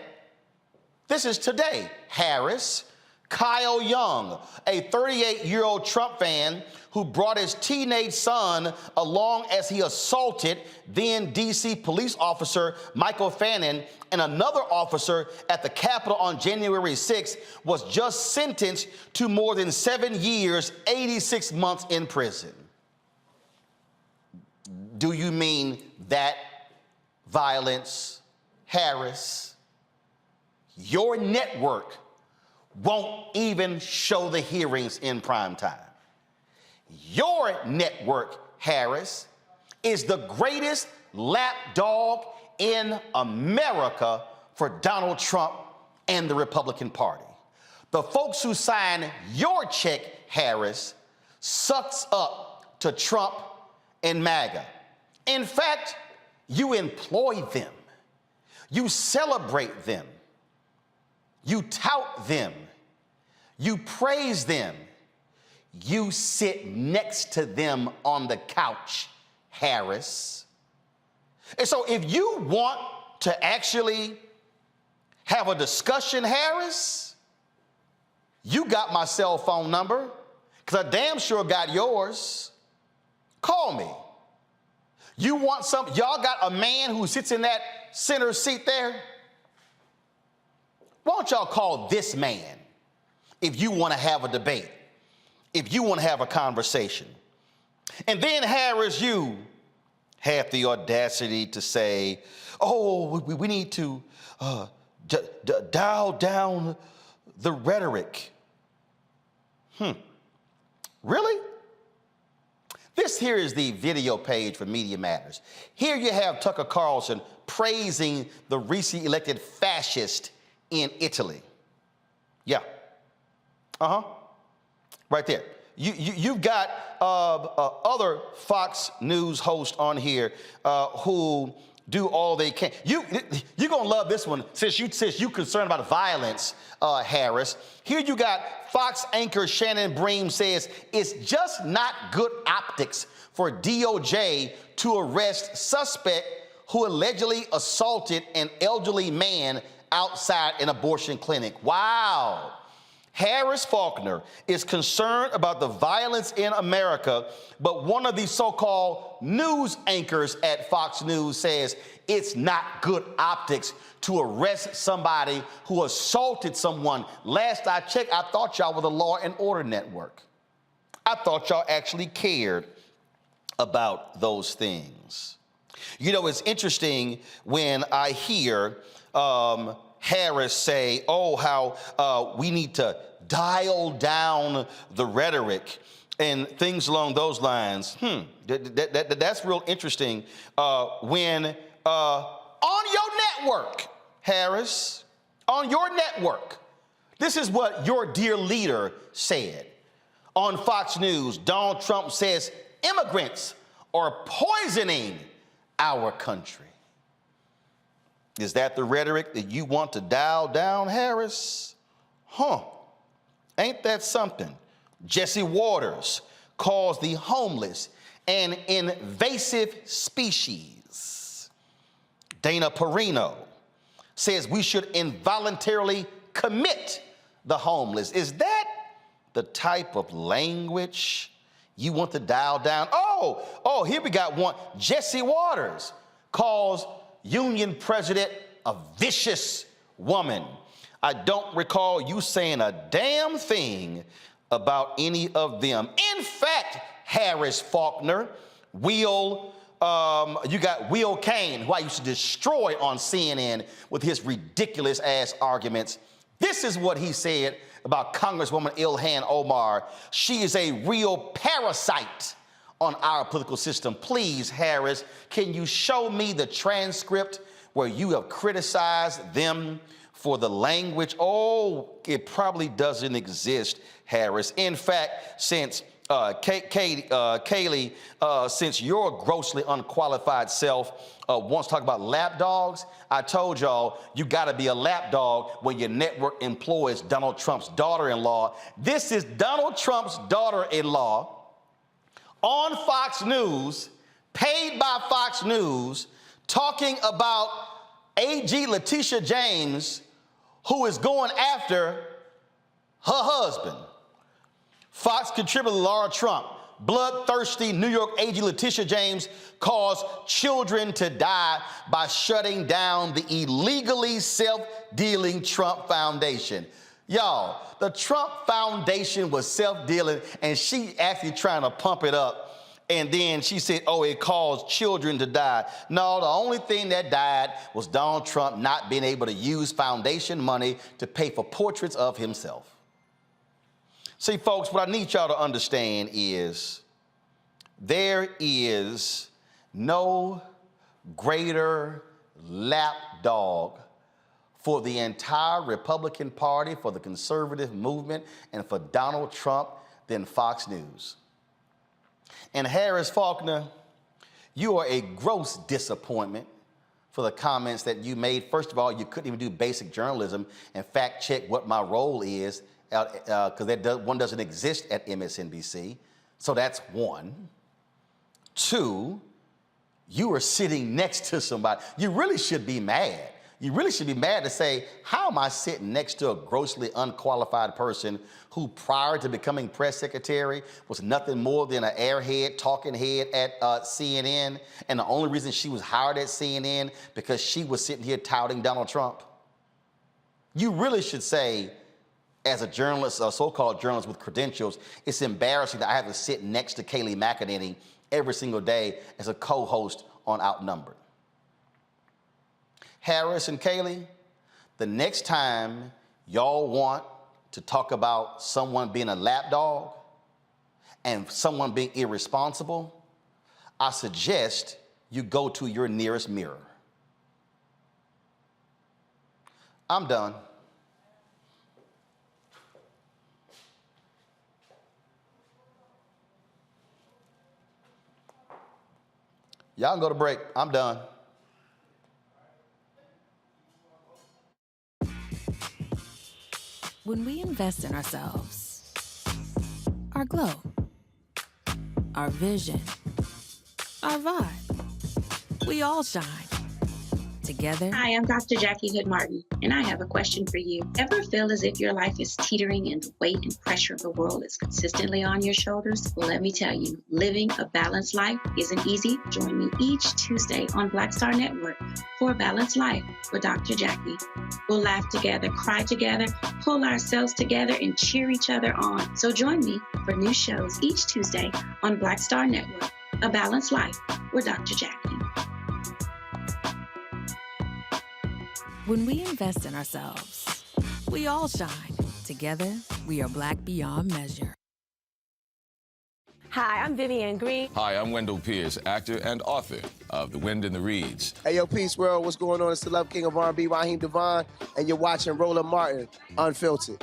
This is today, Harris. Kyle Young, a 38-year-old Trump fan who brought his teenage son along as he assaulted then D.C. police officer Michael Fannin and another officer at the Capitol on January 6th, was just sentenced to more than 7 years, 86 months in prison. Do you mean that violence, Harris? Your network won't even show the hearings in prime time. Your network, Harris, is the greatest lapdog in America for Donald Trump and the Republican Party. The folks who sign your check, Harris, sucks up to Trump and MAGA. In fact, you employ them. You celebrate them. You tout them. You praise them. You sit next to them on the couch, Harris. And so if you want to actually have a discussion, Harris, you got my cell phone number, because I damn sure got yours. Call me. You want some, y'all got a man who sits in that center seat there? Why don't y'all call this man if you want to have a debate, if you want to have a conversation? And then, Harris, you had the audacity to say, oh, we need to dial down the rhetoric. Really? This here is the video page for Media Matters. Here you have Tucker Carlson praising the recently elected fascist in Italy. Yeah. Right there. You've got other Fox News hosts on here who do all they can. You're gonna love this one since you're concerned about violence, Harris. Here you got Fox anchor Shannon Bream says it's just not good optics for DOJ to arrest suspect who allegedly assaulted an elderly man outside an abortion clinic. Wow. Harris Faulkner is concerned about the violence in America, but one of the so-called news anchors at Fox News says it's not good optics to arrest somebody who assaulted someone. Last I checked, I thought y'all were the Law and Order Network. I thought y'all actually cared about those things. You know, it's interesting when I hear Harris say, oh, how we need to dial down the rhetoric and things along those lines. That's real interesting when on your network, Harris, on your network, this is what your dear leader said. On Fox News, Donald Trump says immigrants are poisoning our country. Is that the rhetoric that you want to dial down, Harris? Ain't that something? Jesse Waters calls the homeless an invasive species. Dana Perino says we should involuntarily commit the homeless. Is that the type of language you want to dial down? Oh, here we got one. Jesse Waters calls union president a vicious woman. I don't recall you saying a damn thing about any of them. In fact, Harris Faulkner, you got Will Cain, who I used to destroy on CNN with his ridiculous ass arguments. This is what he said about Congresswoman Ilhan Omar. She is a real parasite on our political system. Please, Harris, can you show me the transcript where you have criticized them for the language? Oh, it probably doesn't exist, Harris. In fact, since Kaylee, since your grossly unqualified self wants to talk about lapdogs, I told y'all you got to be a lapdog when your network employs Donald Trump's daughter-in-law. This is Donald Trump's daughter-in-law on Fox News, paid by Fox News, talking about AG Letitia James, who is going after her husband. Fox contributor Laura Trump, bloodthirsty New York AG Letitia James caused children to die by shutting down the illegally self-dealing Trump Foundation. Y'all, the Trump Foundation was self-dealing, and she actually trying to pump it up And then she said, oh, it caused children to die. No, the only thing that died was Donald Trump not being able to use foundation money to pay for portraits of himself. See, folks, what I need y'all to understand is there is no greater lapdog for the entire Republican Party, for the conservative movement, and for Donald Trump than Fox News. And Harris Faulkner, you are a gross disappointment for the comments that you made. First of all, you couldn't even do basic journalism and fact check what my role is, because one doesn't exist at MSNBC. So that's one. Two, you are sitting next to somebody. You really should be mad. You really should be mad to say, how am I sitting next to a grossly unqualified person who prior to becoming press secretary was nothing more than an airhead, talking head at CNN, and the only reason she was hired at CNN because she was sitting here touting Donald Trump? You really should say, as a journalist, a so-called journalist with credentials, it's embarrassing that I have to sit next to Kayleigh McEnany every single day as a co-host on Outnumbered. Harris and Kayleigh, the next time y'all want to talk about someone being a lapdog and someone being irresponsible, I suggest you go to your nearest mirror. I'm done. Y'all can go to break. I'm done. When we invest in ourselves, our glow, our vision, our vibe, we all shine. Together. Hi, I'm Dr. Jackie Hood Martin, and I have a question for you. Ever feel as if your life is teetering and the weight and pressure of the world is consistently on your shoulders? Well, let me tell you, living a balanced life isn't easy. Join me each Tuesday on Black Star Network for A Balanced Life with Dr. Jackie. We'll laugh together, cry together, pull ourselves together, and cheer each other on. So join me for new shows each Tuesday on Black Star Network, A Balanced Life with Dr. Jackie. When we invest in ourselves, we all shine. Together, we are Black beyond measure. Hi, I'm Vivian Green. Hi, I'm Wendell Pierce, actor and author of The Wind in the Reeds. Hey, yo, Peace World, what's going on? It's the Love King of R&B, Raheem Devon, and you're watching Roland Martin, Unfiltered.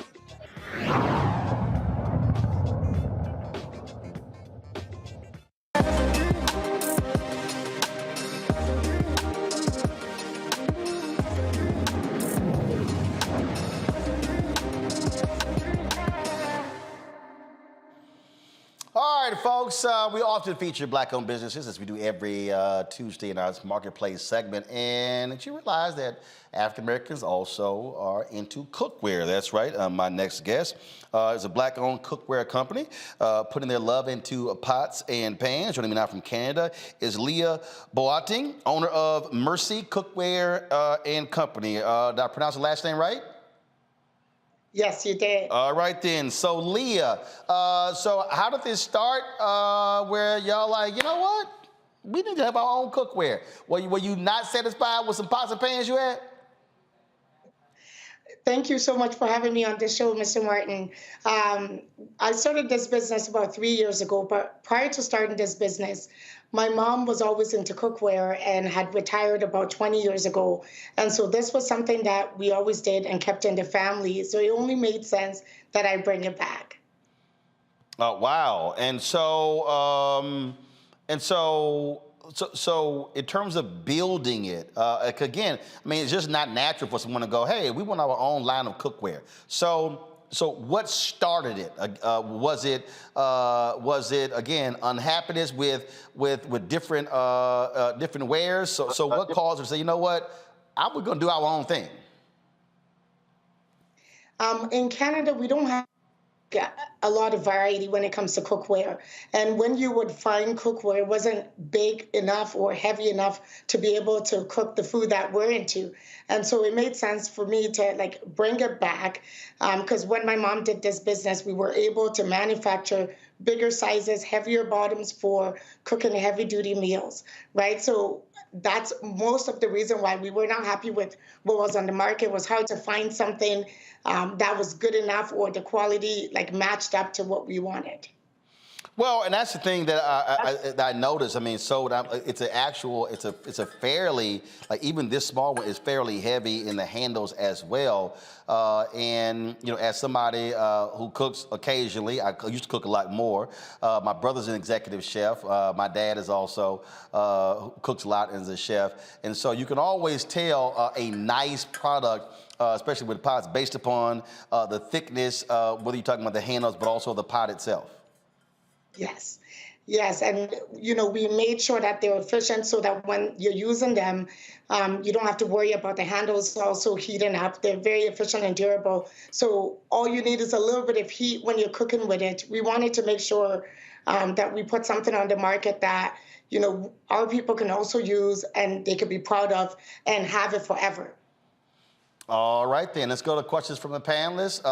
All right, folks, we often feature Black-owned businesses, as we do every Tuesday in our Marketplace segment. And did you realize that African Americans also are into cookware? That's right. My next guest is a Black-owned cookware company putting their love into pots and pans. Joining me now from Canada is Leah Boateng, owner of Mercy Cookware and Company. Did I pronounce the last name right? Yes, you did. All right, then. So, Leah, so how did this start where y'all like, you know what? We need to have our own cookware. Were you not satisfied with some pots and pans you had? Thank you so much for having me on this show, Mr. Martin. I started this business about 3 years ago, but prior to starting this business, my mom was always into cookware and had retired about 20 years ago. And so this was something that we always did and kept in the family. So it only made sense that I bring it back. Oh, wow. And so, So in terms of building it, again, I mean, it's just not natural for someone to go, hey, we want our own line of cookware. So what started it? Was it again unhappiness with different different wares? So what caused her to say, you know what, we're going to do our own thing? In Canada, we don't have a lot of variety when it comes to cookware. And when you would find cookware, it wasn't big enough or heavy enough to be able to cook the food that we're into. And so it made sense for me to like bring it back, because when my mom did this business, we were able to manufacture bigger sizes, heavier bottoms for cooking heavy duty meals, right? So that's most of the reason why we were not happy with what was on the market, was hard to find something that was good enough or the quality like matched up to what we wanted. Well, and that's the thing that I noticed. I mean, it's a fairly, like even this small one is fairly heavy in the handles as well. And you know, as somebody who cooks occasionally, I used to cook a lot more. My brother's an executive chef. My dad is also cooks a lot as a chef, and so you can always tell a nice product, especially with pots, based upon the thickness, whether you're talking about the handles, but also the pot itself. Yes. Yes, and you know, we made sure that they're efficient so that when you're using them, you don't have to worry about the handles also heating up. They're very efficient and durable. So all you need is a little bit of heat when you're cooking with it. We wanted to make sure that we put something on the market that, you know, our people can also use and they can be proud of and have it forever. All right, then let's go to questions from the panelists.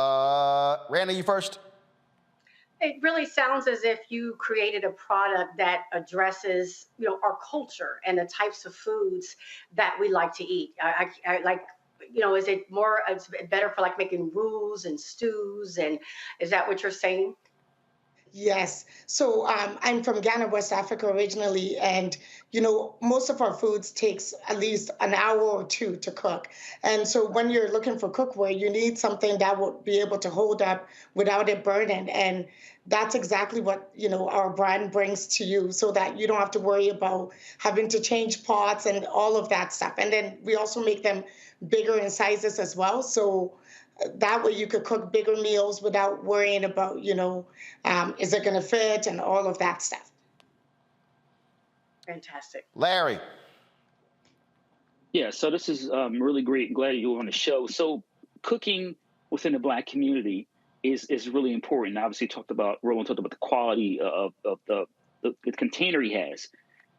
Randy, you first. It really sounds as if you created a product that addresses, you know, our culture and the types of foods that we like to eat. I like, you know, is it more, it's better for like making roux and stews, and is that what you're saying? Yes. So I'm from Ghana, West Africa originally, and you know, most of our foods takes at least an hour or two to cook. And so when you're looking for cookware, you need something that will be able to hold up without it burning. And that's exactly what, you know, our brand brings to you, so that you don't have to worry about having to change pots and all of that stuff. And then we also make them bigger in sizes as well. So that way you could cook bigger meals without worrying about, you know, is it going to fit and all of that stuff. Fantastic. Larry. Yeah, so this is really great. Glad you're on the show. So cooking within the Black community is really important. Obviously, Roland talked about the quality of the container he has.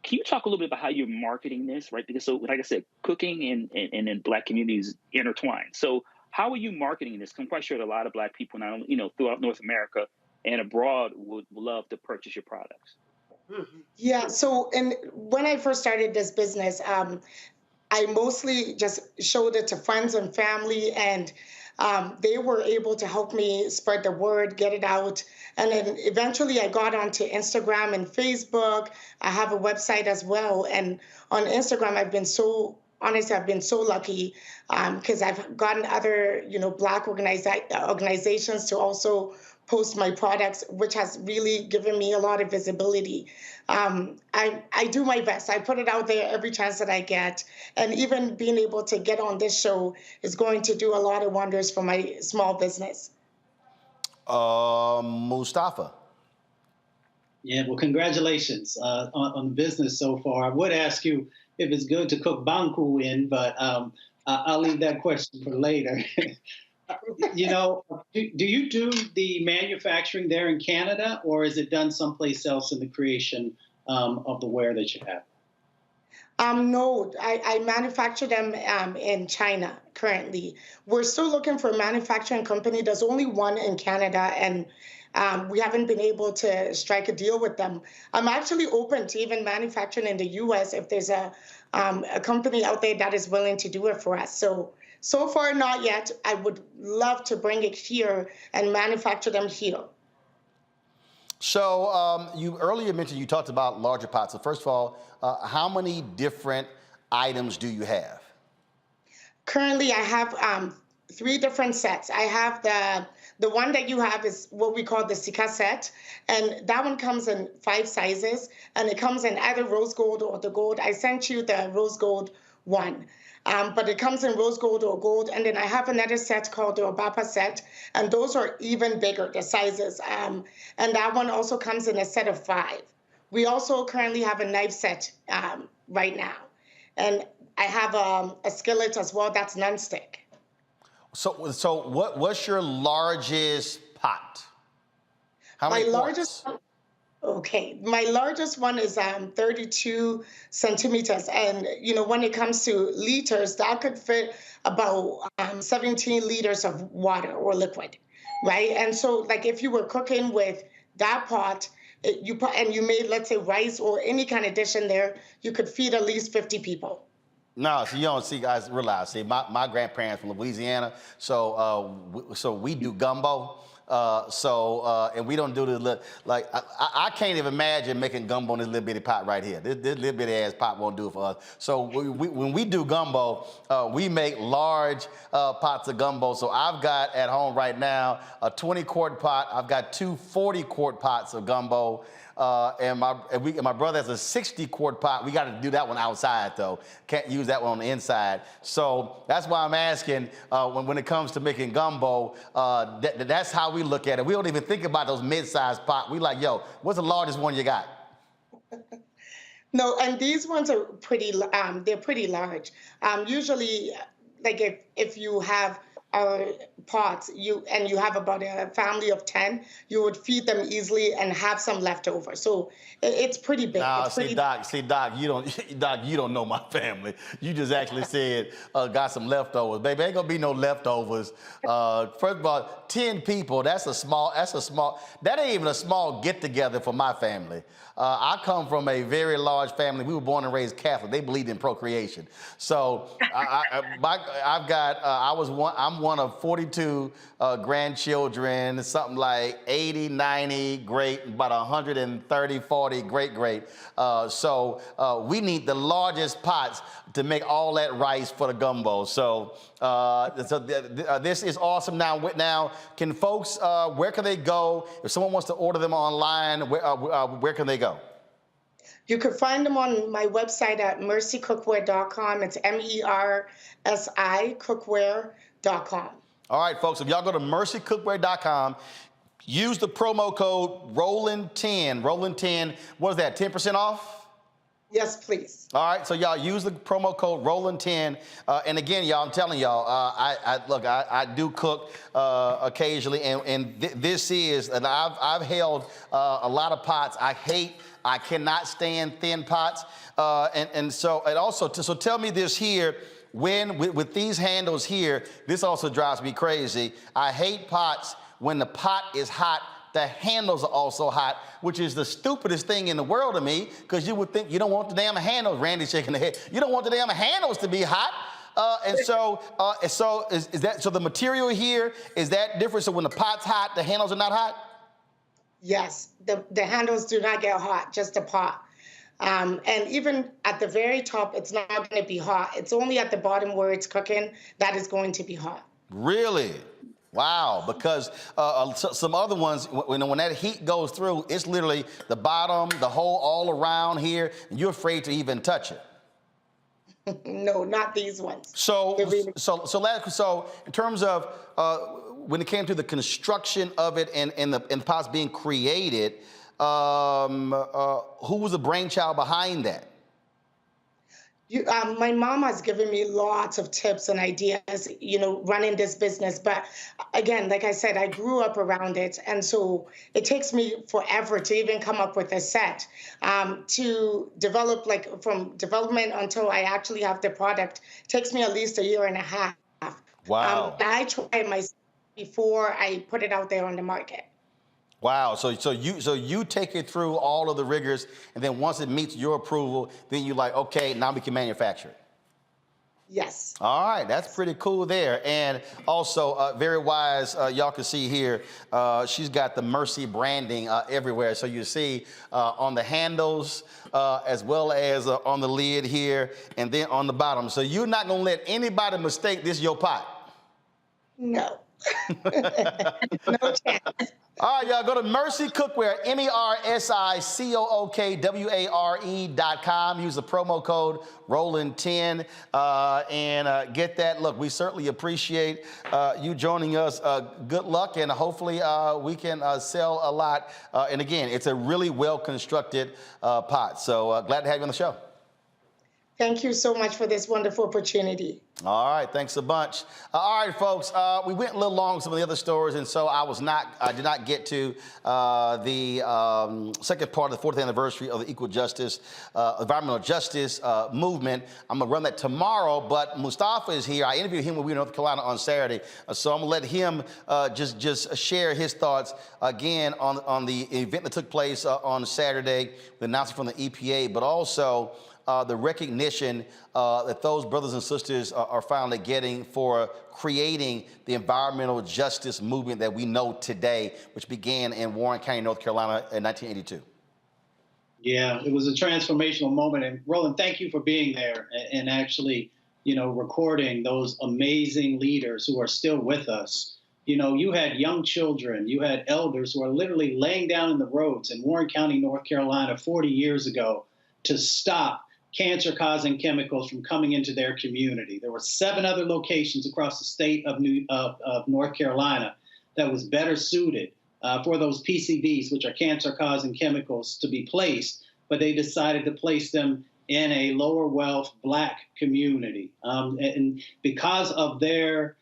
Can you talk a little bit about how you're marketing this, right? Because so, like I said, cooking and in Black communities intertwined. So how are you marketing this? I'm quite sure that a lot of Black people, not only, you know, throughout North America and abroad, would love to purchase your products. Yeah. So, and when I first started this business, I mostly just showed it to friends and family, and they were able to help me spread the word, get it out. And then eventually I got onto Instagram and Facebook. I have a website as well. And on Instagram, I've been so lucky because I've gotten other, you know, Black organizations to also post my products, which has really given me a lot of visibility. I do my best. I put it out there every chance that I get. And even being able to get on this show is going to do a lot of wonders for my small business. Mustafa. Yeah, well, congratulations on the business so far. I would ask you if it's good to cook banku in, but I'll leave that question for later. You know, do you do the manufacturing there in Canada, or is it done someplace else in the creation of the ware that you have? No, I manufacture them in China currently. We're still looking for a manufacturing company. There's only one in Canada, and we haven't been able to strike a deal with them. I'm actually open to even manufacturing in the U.S. if there's a company out there that is willing to do it for us. So far, not yet. I would love to bring it here and manufacture them here. So you earlier mentioned you talked about larger pots. So first of all, how many different items do you have? Currently, I have 3 different sets. I have the one that you have is what we call the Sika set, and that one comes in 5 sizes, and it comes in either rose gold or the gold. I sent you the rose gold one. But it comes in rose gold or gold. And then I have another set called the Obapa set, and those are even bigger, the sizes. And that one also comes in a set of 5. We also currently have a knife set right now. And I have a skillet as well that's nonstick. So what's your largest pot? How many My quarts? largest, okay, my largest one is 32 centimeters. And, you know, when it comes to liters, that could fit about 17 liters of water or liquid, right? And so, like, if you were cooking with that pot, and you made, let's say, rice or any kind of dish in there, you could feed at least 50 people. No, so you don't see, guys realize, see, my grandparents from Louisiana, so we do gumbo. And we don't do the, like, I can't even imagine making gumbo in this little bitty pot right here. This little bitty ass pot won't do it for us. So when we do gumbo, we make large pots of gumbo. So I've got at home right now a 20-quart pot. I've got two 40-quart pots of gumbo. And my brother has a 60-quart pot. We got to do that one outside, though. Can't use that one on the inside. So that's why I'm asking when it comes to making gumbo, that's how we look at it. We don't even think about those mid-sized pots. We like, yo, what's the largest one you got? No, and these ones are pretty, they're pretty large. Usually, like if you have pots, you have about a family of 10, you would feed them easily and have some left over. So it's pretty big. Nah, it's see, Doc, you don't know my family. You just actually said got some leftovers. Baby, ain't gonna be no leftovers. First of all, 10 people, that ain't even a small get together for my family. I come from a very large family. We were born and raised Catholic. They believed in procreation. So I'm one of 42 grandchildren, something like 80, 90 great, about 130, 40 great. So we need the largest pots to make all that rice for the gumbo. So this is awesome. Now, can folks, where can they go? If someone wants to order them online, where can they go? You can find them on my website at mercycookware.com. It's MERSI cookware.com. All right, folks, if y'all go to mercycookware.com, use the promo code Roland10. Roland10, what is that, 10% off? Yes, please. All right, so y'all use the promo code Roland10. And again, y'all, I'm telling y'all, I do cook occasionally, and this is, and I've held a lot of pots. I cannot stand thin pots. So tell me this here, with these handles here, this also drives me crazy. I hate pots when the pot is hot. The handles are also hot, which is the stupidest thing in the world to me, because you would think you don't want the damn handles. Randy's shaking the head. You don't want the damn handles to be hot. So the material here, is that different? So when the pot's hot, the handles are not hot? Yes, the handles do not get hot, just the pot. And even at the very top, it's not going to be hot. It's only at the bottom where it's cooking that is going to be hot. Really? Wow, because some other ones, when that heat goes through, it's literally the bottom, the whole, all around here, and you're afraid to even touch it. No, not these ones. So in terms of when it came to the construction of it and the pots being created, who was the brainchild behind that? My mom has given me lots of tips and ideas, running this business. But again, like I said, I grew up around it. And so it takes me forever to even come up with a set. To develop, like from development until I actually have the product, takes me at least a year and a half. Wow. I try it myself before I put it out there on the market. Wow, so you take it through all of the rigors, and then once it meets your approval, then you're like, okay, now we can manufacture it. Yes. All right, that's pretty cool there. And also, very wise, y'all can see here, she's got the Mercy branding everywhere. So you see on the handles, as well as on the lid here, and then on the bottom. So you're not gonna let anybody mistake this your pot? No. No chance. All right, y'all, go to Mercy Cookware, MERSICOOKWARE.com. Use the promo code Roland10 and get that. Look, we certainly appreciate you joining us. Good luck, and hopefully we can sell a lot. And again, it's a really well-constructed pot. So glad to have you on the show. Thank you so much for this wonderful opportunity. All right, thanks a bunch. All right, folks, we went a little long on some of the other stories, and so I did not get to the second part of the 40th anniversary of the equal justice, environmental justice movement. I'm gonna run that tomorrow, but Mustafa is here. I interviewed him when we were in North Carolina on Saturday, so I'm gonna let him just share his thoughts again on the event that took place on Saturday, the announcement from the EPA, but also the recognition that those brothers and sisters are finally getting for creating the environmental justice movement that we know today, which began in Warren County, North Carolina in 1982. Yeah, it was a transformational moment. And Roland, thank you for being there and actually, recording those amazing leaders who are still with us. You had young children, you had elders who are literally laying down in the roads in Warren County, North Carolina 40 years ago to stop cancer-causing chemicals from coming into their community. There were 7 other locations across the state of North Carolina that was better suited for those PCBs, which are cancer-causing chemicals, to be placed, but they decided to place them in a lower wealth Black community. And because of their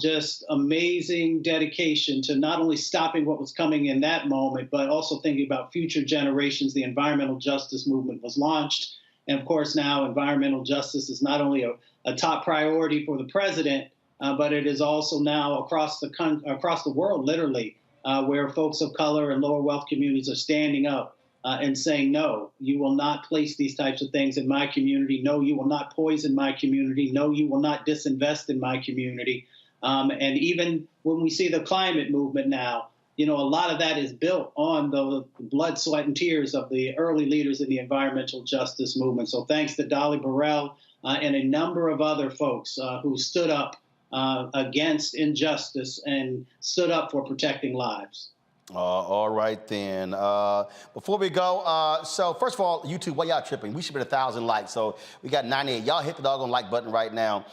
just amazing dedication to not only stopping what was coming in that moment, but also thinking about future generations, the environmental justice movement was launched. And of course, now environmental justice is not only a top priority for the president, but it is also now across the world, literally, where folks of color and lower wealth communities are standing up and saying, no, you will not place these types of things in my community. No, you will not poison my community. No, you will not disinvest in my community. And even when we see the climate movement now, a lot of that is built on the blood, sweat, and tears of the early leaders in the environmental justice movement. So thanks to Dolly Burrell and a number of other folks who stood up against injustice and stood up for protecting lives. All right, then. Before we go, so first of all, YouTube, why y'all tripping? We should be at 1,000 likes, so we got 98. Y'all hit the doggone like button right now.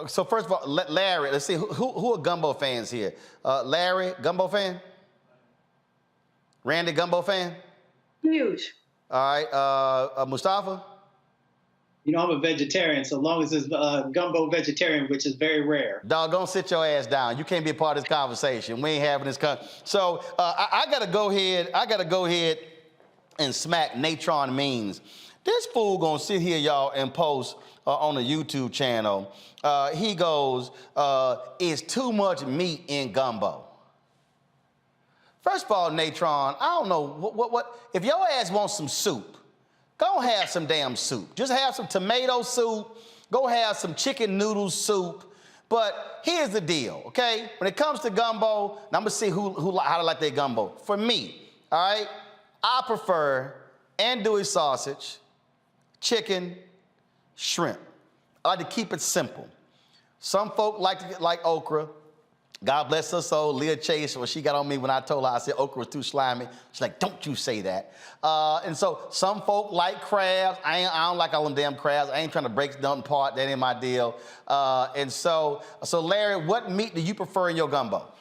So first of all, Larry, let's see, who are Gumbo fans here? Larry, Gumbo fan? Randy, Gumbo fan? Huge. All right, Mustafa? I'm a vegetarian, so long as it's gumbo vegetarian, which is very rare. Dog, don't sit your ass down. You can't be a part of this conversation. We ain't having this So I gotta go ahead and smack Natron Means. This fool gonna sit here, y'all, and post on the YouTube channel. He goes, "It's too much meat in gumbo." First of all, Natron, I don't know what if your ass wants some soup. Go have some damn soup. Just have some tomato soup. Go have some chicken noodle soup. But here's the deal, okay? When it comes to gumbo, now I'm gonna see how to like their gumbo. For me, all right, I prefer andouille sausage, chicken, shrimp. I like to keep it simple. Some folk like okra. God bless her soul, Leah Chase, when she got on me when I told her, I said okra was too slimy. She's like, don't you say that. And so some folk like crabs. I don't like all them damn crabs. I ain't trying to break nothing apart. That ain't my deal. And so Larry, what meat do you prefer in your gumbo?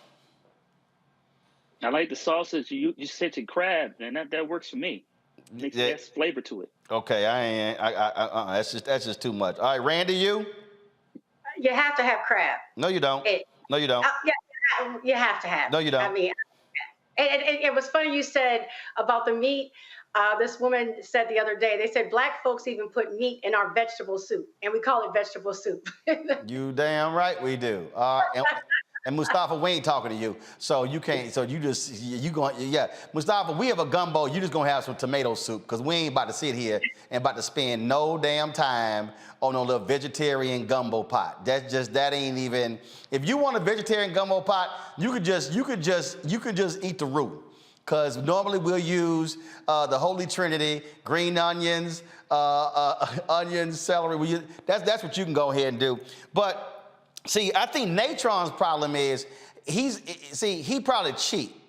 I like the sausage. You said to crab, and that works for me. Makes less flavor to it. Okay, that's just too much. All right, Randy, you? You have to have crab. No, you don't. No, you don't. Yeah, you have to have. No, you don't. I mean, it was funny you said about the meat. This woman said the other day, they said Black folks even put meat in our vegetable soup, and we call it vegetable soup. You damn right we do. And Mustafa, we ain't talking to you, so you can't. So Mustafa, we have a gumbo. You just gonna have some tomato soup, because we ain't about to sit here and about to spend no damn time on no little vegetarian gumbo pot. That ain't even. If you want a vegetarian gumbo pot, you could just eat the root, because normally we'll use the Holy Trinity, green onions, onions, celery. That's what you can go ahead and do, but. See, I think Natron's problem is he probably cheap.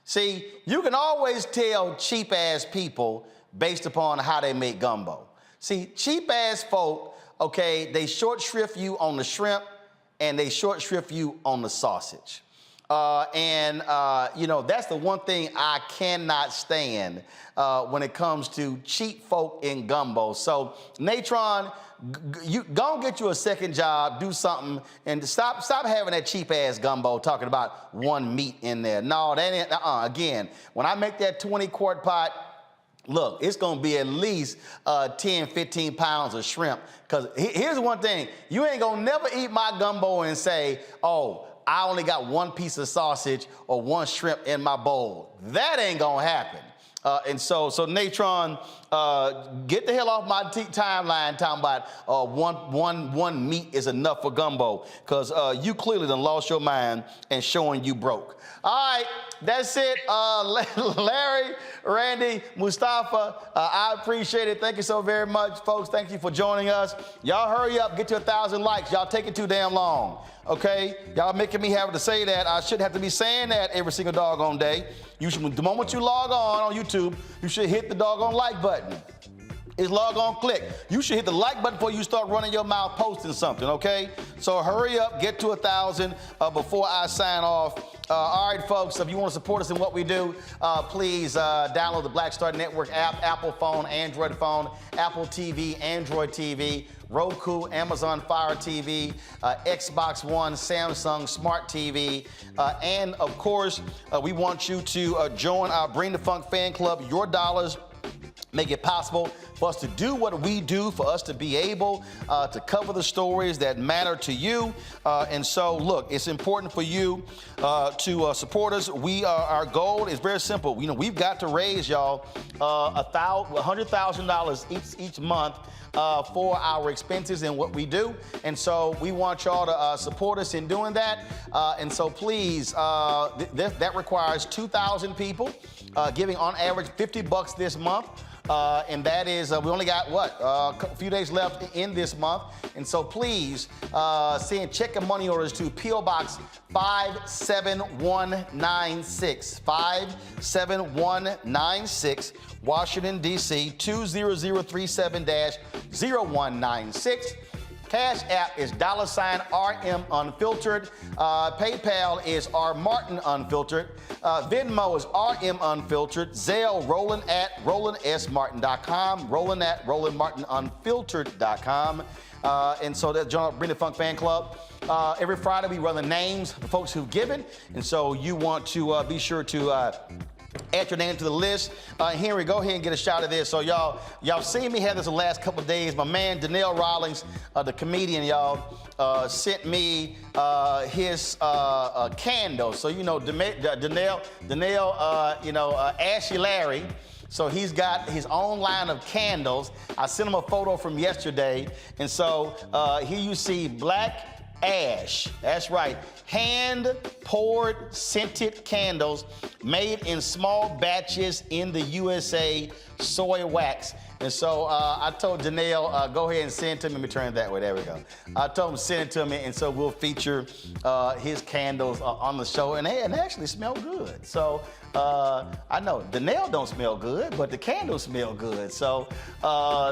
See, you can always tell cheap-ass people based upon how they make gumbo. See, cheap-ass folk, okay, they short shrift you on the shrimp and they short shrift you on the sausage. You know, that's the one thing I cannot stand when it comes to cheap folk in gumbo. So, Natron, you go and get you a second job, do something, and stop having that cheap ass gumbo talking about one meat in there. No, that ain't. Again, when I make that 20-quart pot, look, it's gonna be at least 10, 15 pounds of shrimp. Cause here's one thing, you ain't gonna never eat my gumbo and say, oh, I only got one piece of sausage or one shrimp in my bowl. That ain't gonna happen. So Natron, get the hell off my timeline talking about one meat is enough for gumbo, because you clearly done lost your mind and showing you broke. All right, that's it. Larry, Randy, Mustafa, I appreciate it. Thank you so very much, folks. Thank you for joining us. Y'all hurry up, get to 1,000 likes. Y'all taking too damn long, okay? Y'all making me have to say that. I shouldn't have to be saying that every single doggone day. You should, the moment you log on YouTube, you should hit the doggone like button. It's log on, click. You should hit the like button before you start running your mouth posting something, okay? So hurry up, get to 1,000 before I sign off. All right, folks, if you want to support us in what we do, please download the Black Star Network app, Apple phone, Android phone, Apple TV, Android TV, Roku, Amazon Fire TV, Xbox One, Samsung Smart TV, and of course, we want you to join our Bring the Funk fan club. Your dollars make it possible for us to do what we do, for us to be able to cover the stories that matter to you. And so, look, it's important for you to support us. Our goal is very simple. You know, we've got to raise y'all $100,000 each month for our expenses and what we do. And so we want y'all to support us in doing that. And so please, that requires 2,000 people giving on average $50 this month. And that is, we only got, a few days left in this month. And so please, send check and money orders to P.O. Box 57196, 57196, Washington, D.C., 20037-0196. Cash App is $RM Unfiltered. PayPal is R Martin Unfiltered. Venmo is RM Unfiltered. Zelle, Roland at RolandSMartin.com. Roland at RolandMartinUnfiltered.com. And so that's Bring the Funk Fan Club. Every Friday we run the names of the folks who've given. And so you want to be sure to add your name to the list. Henry, go ahead and get a shot of this. So y'all seen me have this the last couple of days. My man, Donnell Rawlings, the comedian, y'all, sent me his candle. So, you know, Donnell, Ashy Larry. So he's got his own line of candles. I sent him a photo from yesterday. And so here you see black ash. That's right. Hand-poured scented candles made in small batches in the USA, soy wax. And so I told Janelle, go ahead and send it to me. Let me turn it that way. There we go. I told him send it to me, and so we'll feature his candles on the show, and they actually smell good. So I know Janelle don't smell good, but the candles smell good. So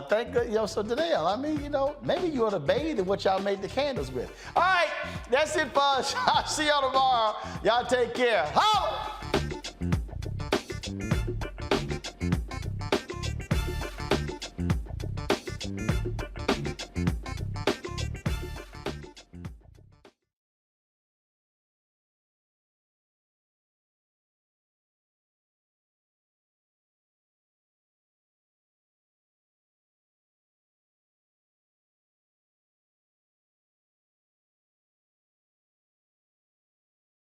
thank you. So Janelle, I mean, maybe you ought to bathe in what y'all made the candles with. All right, that's it for us. I'll see y'all tomorrow. Y'all take care. Holla!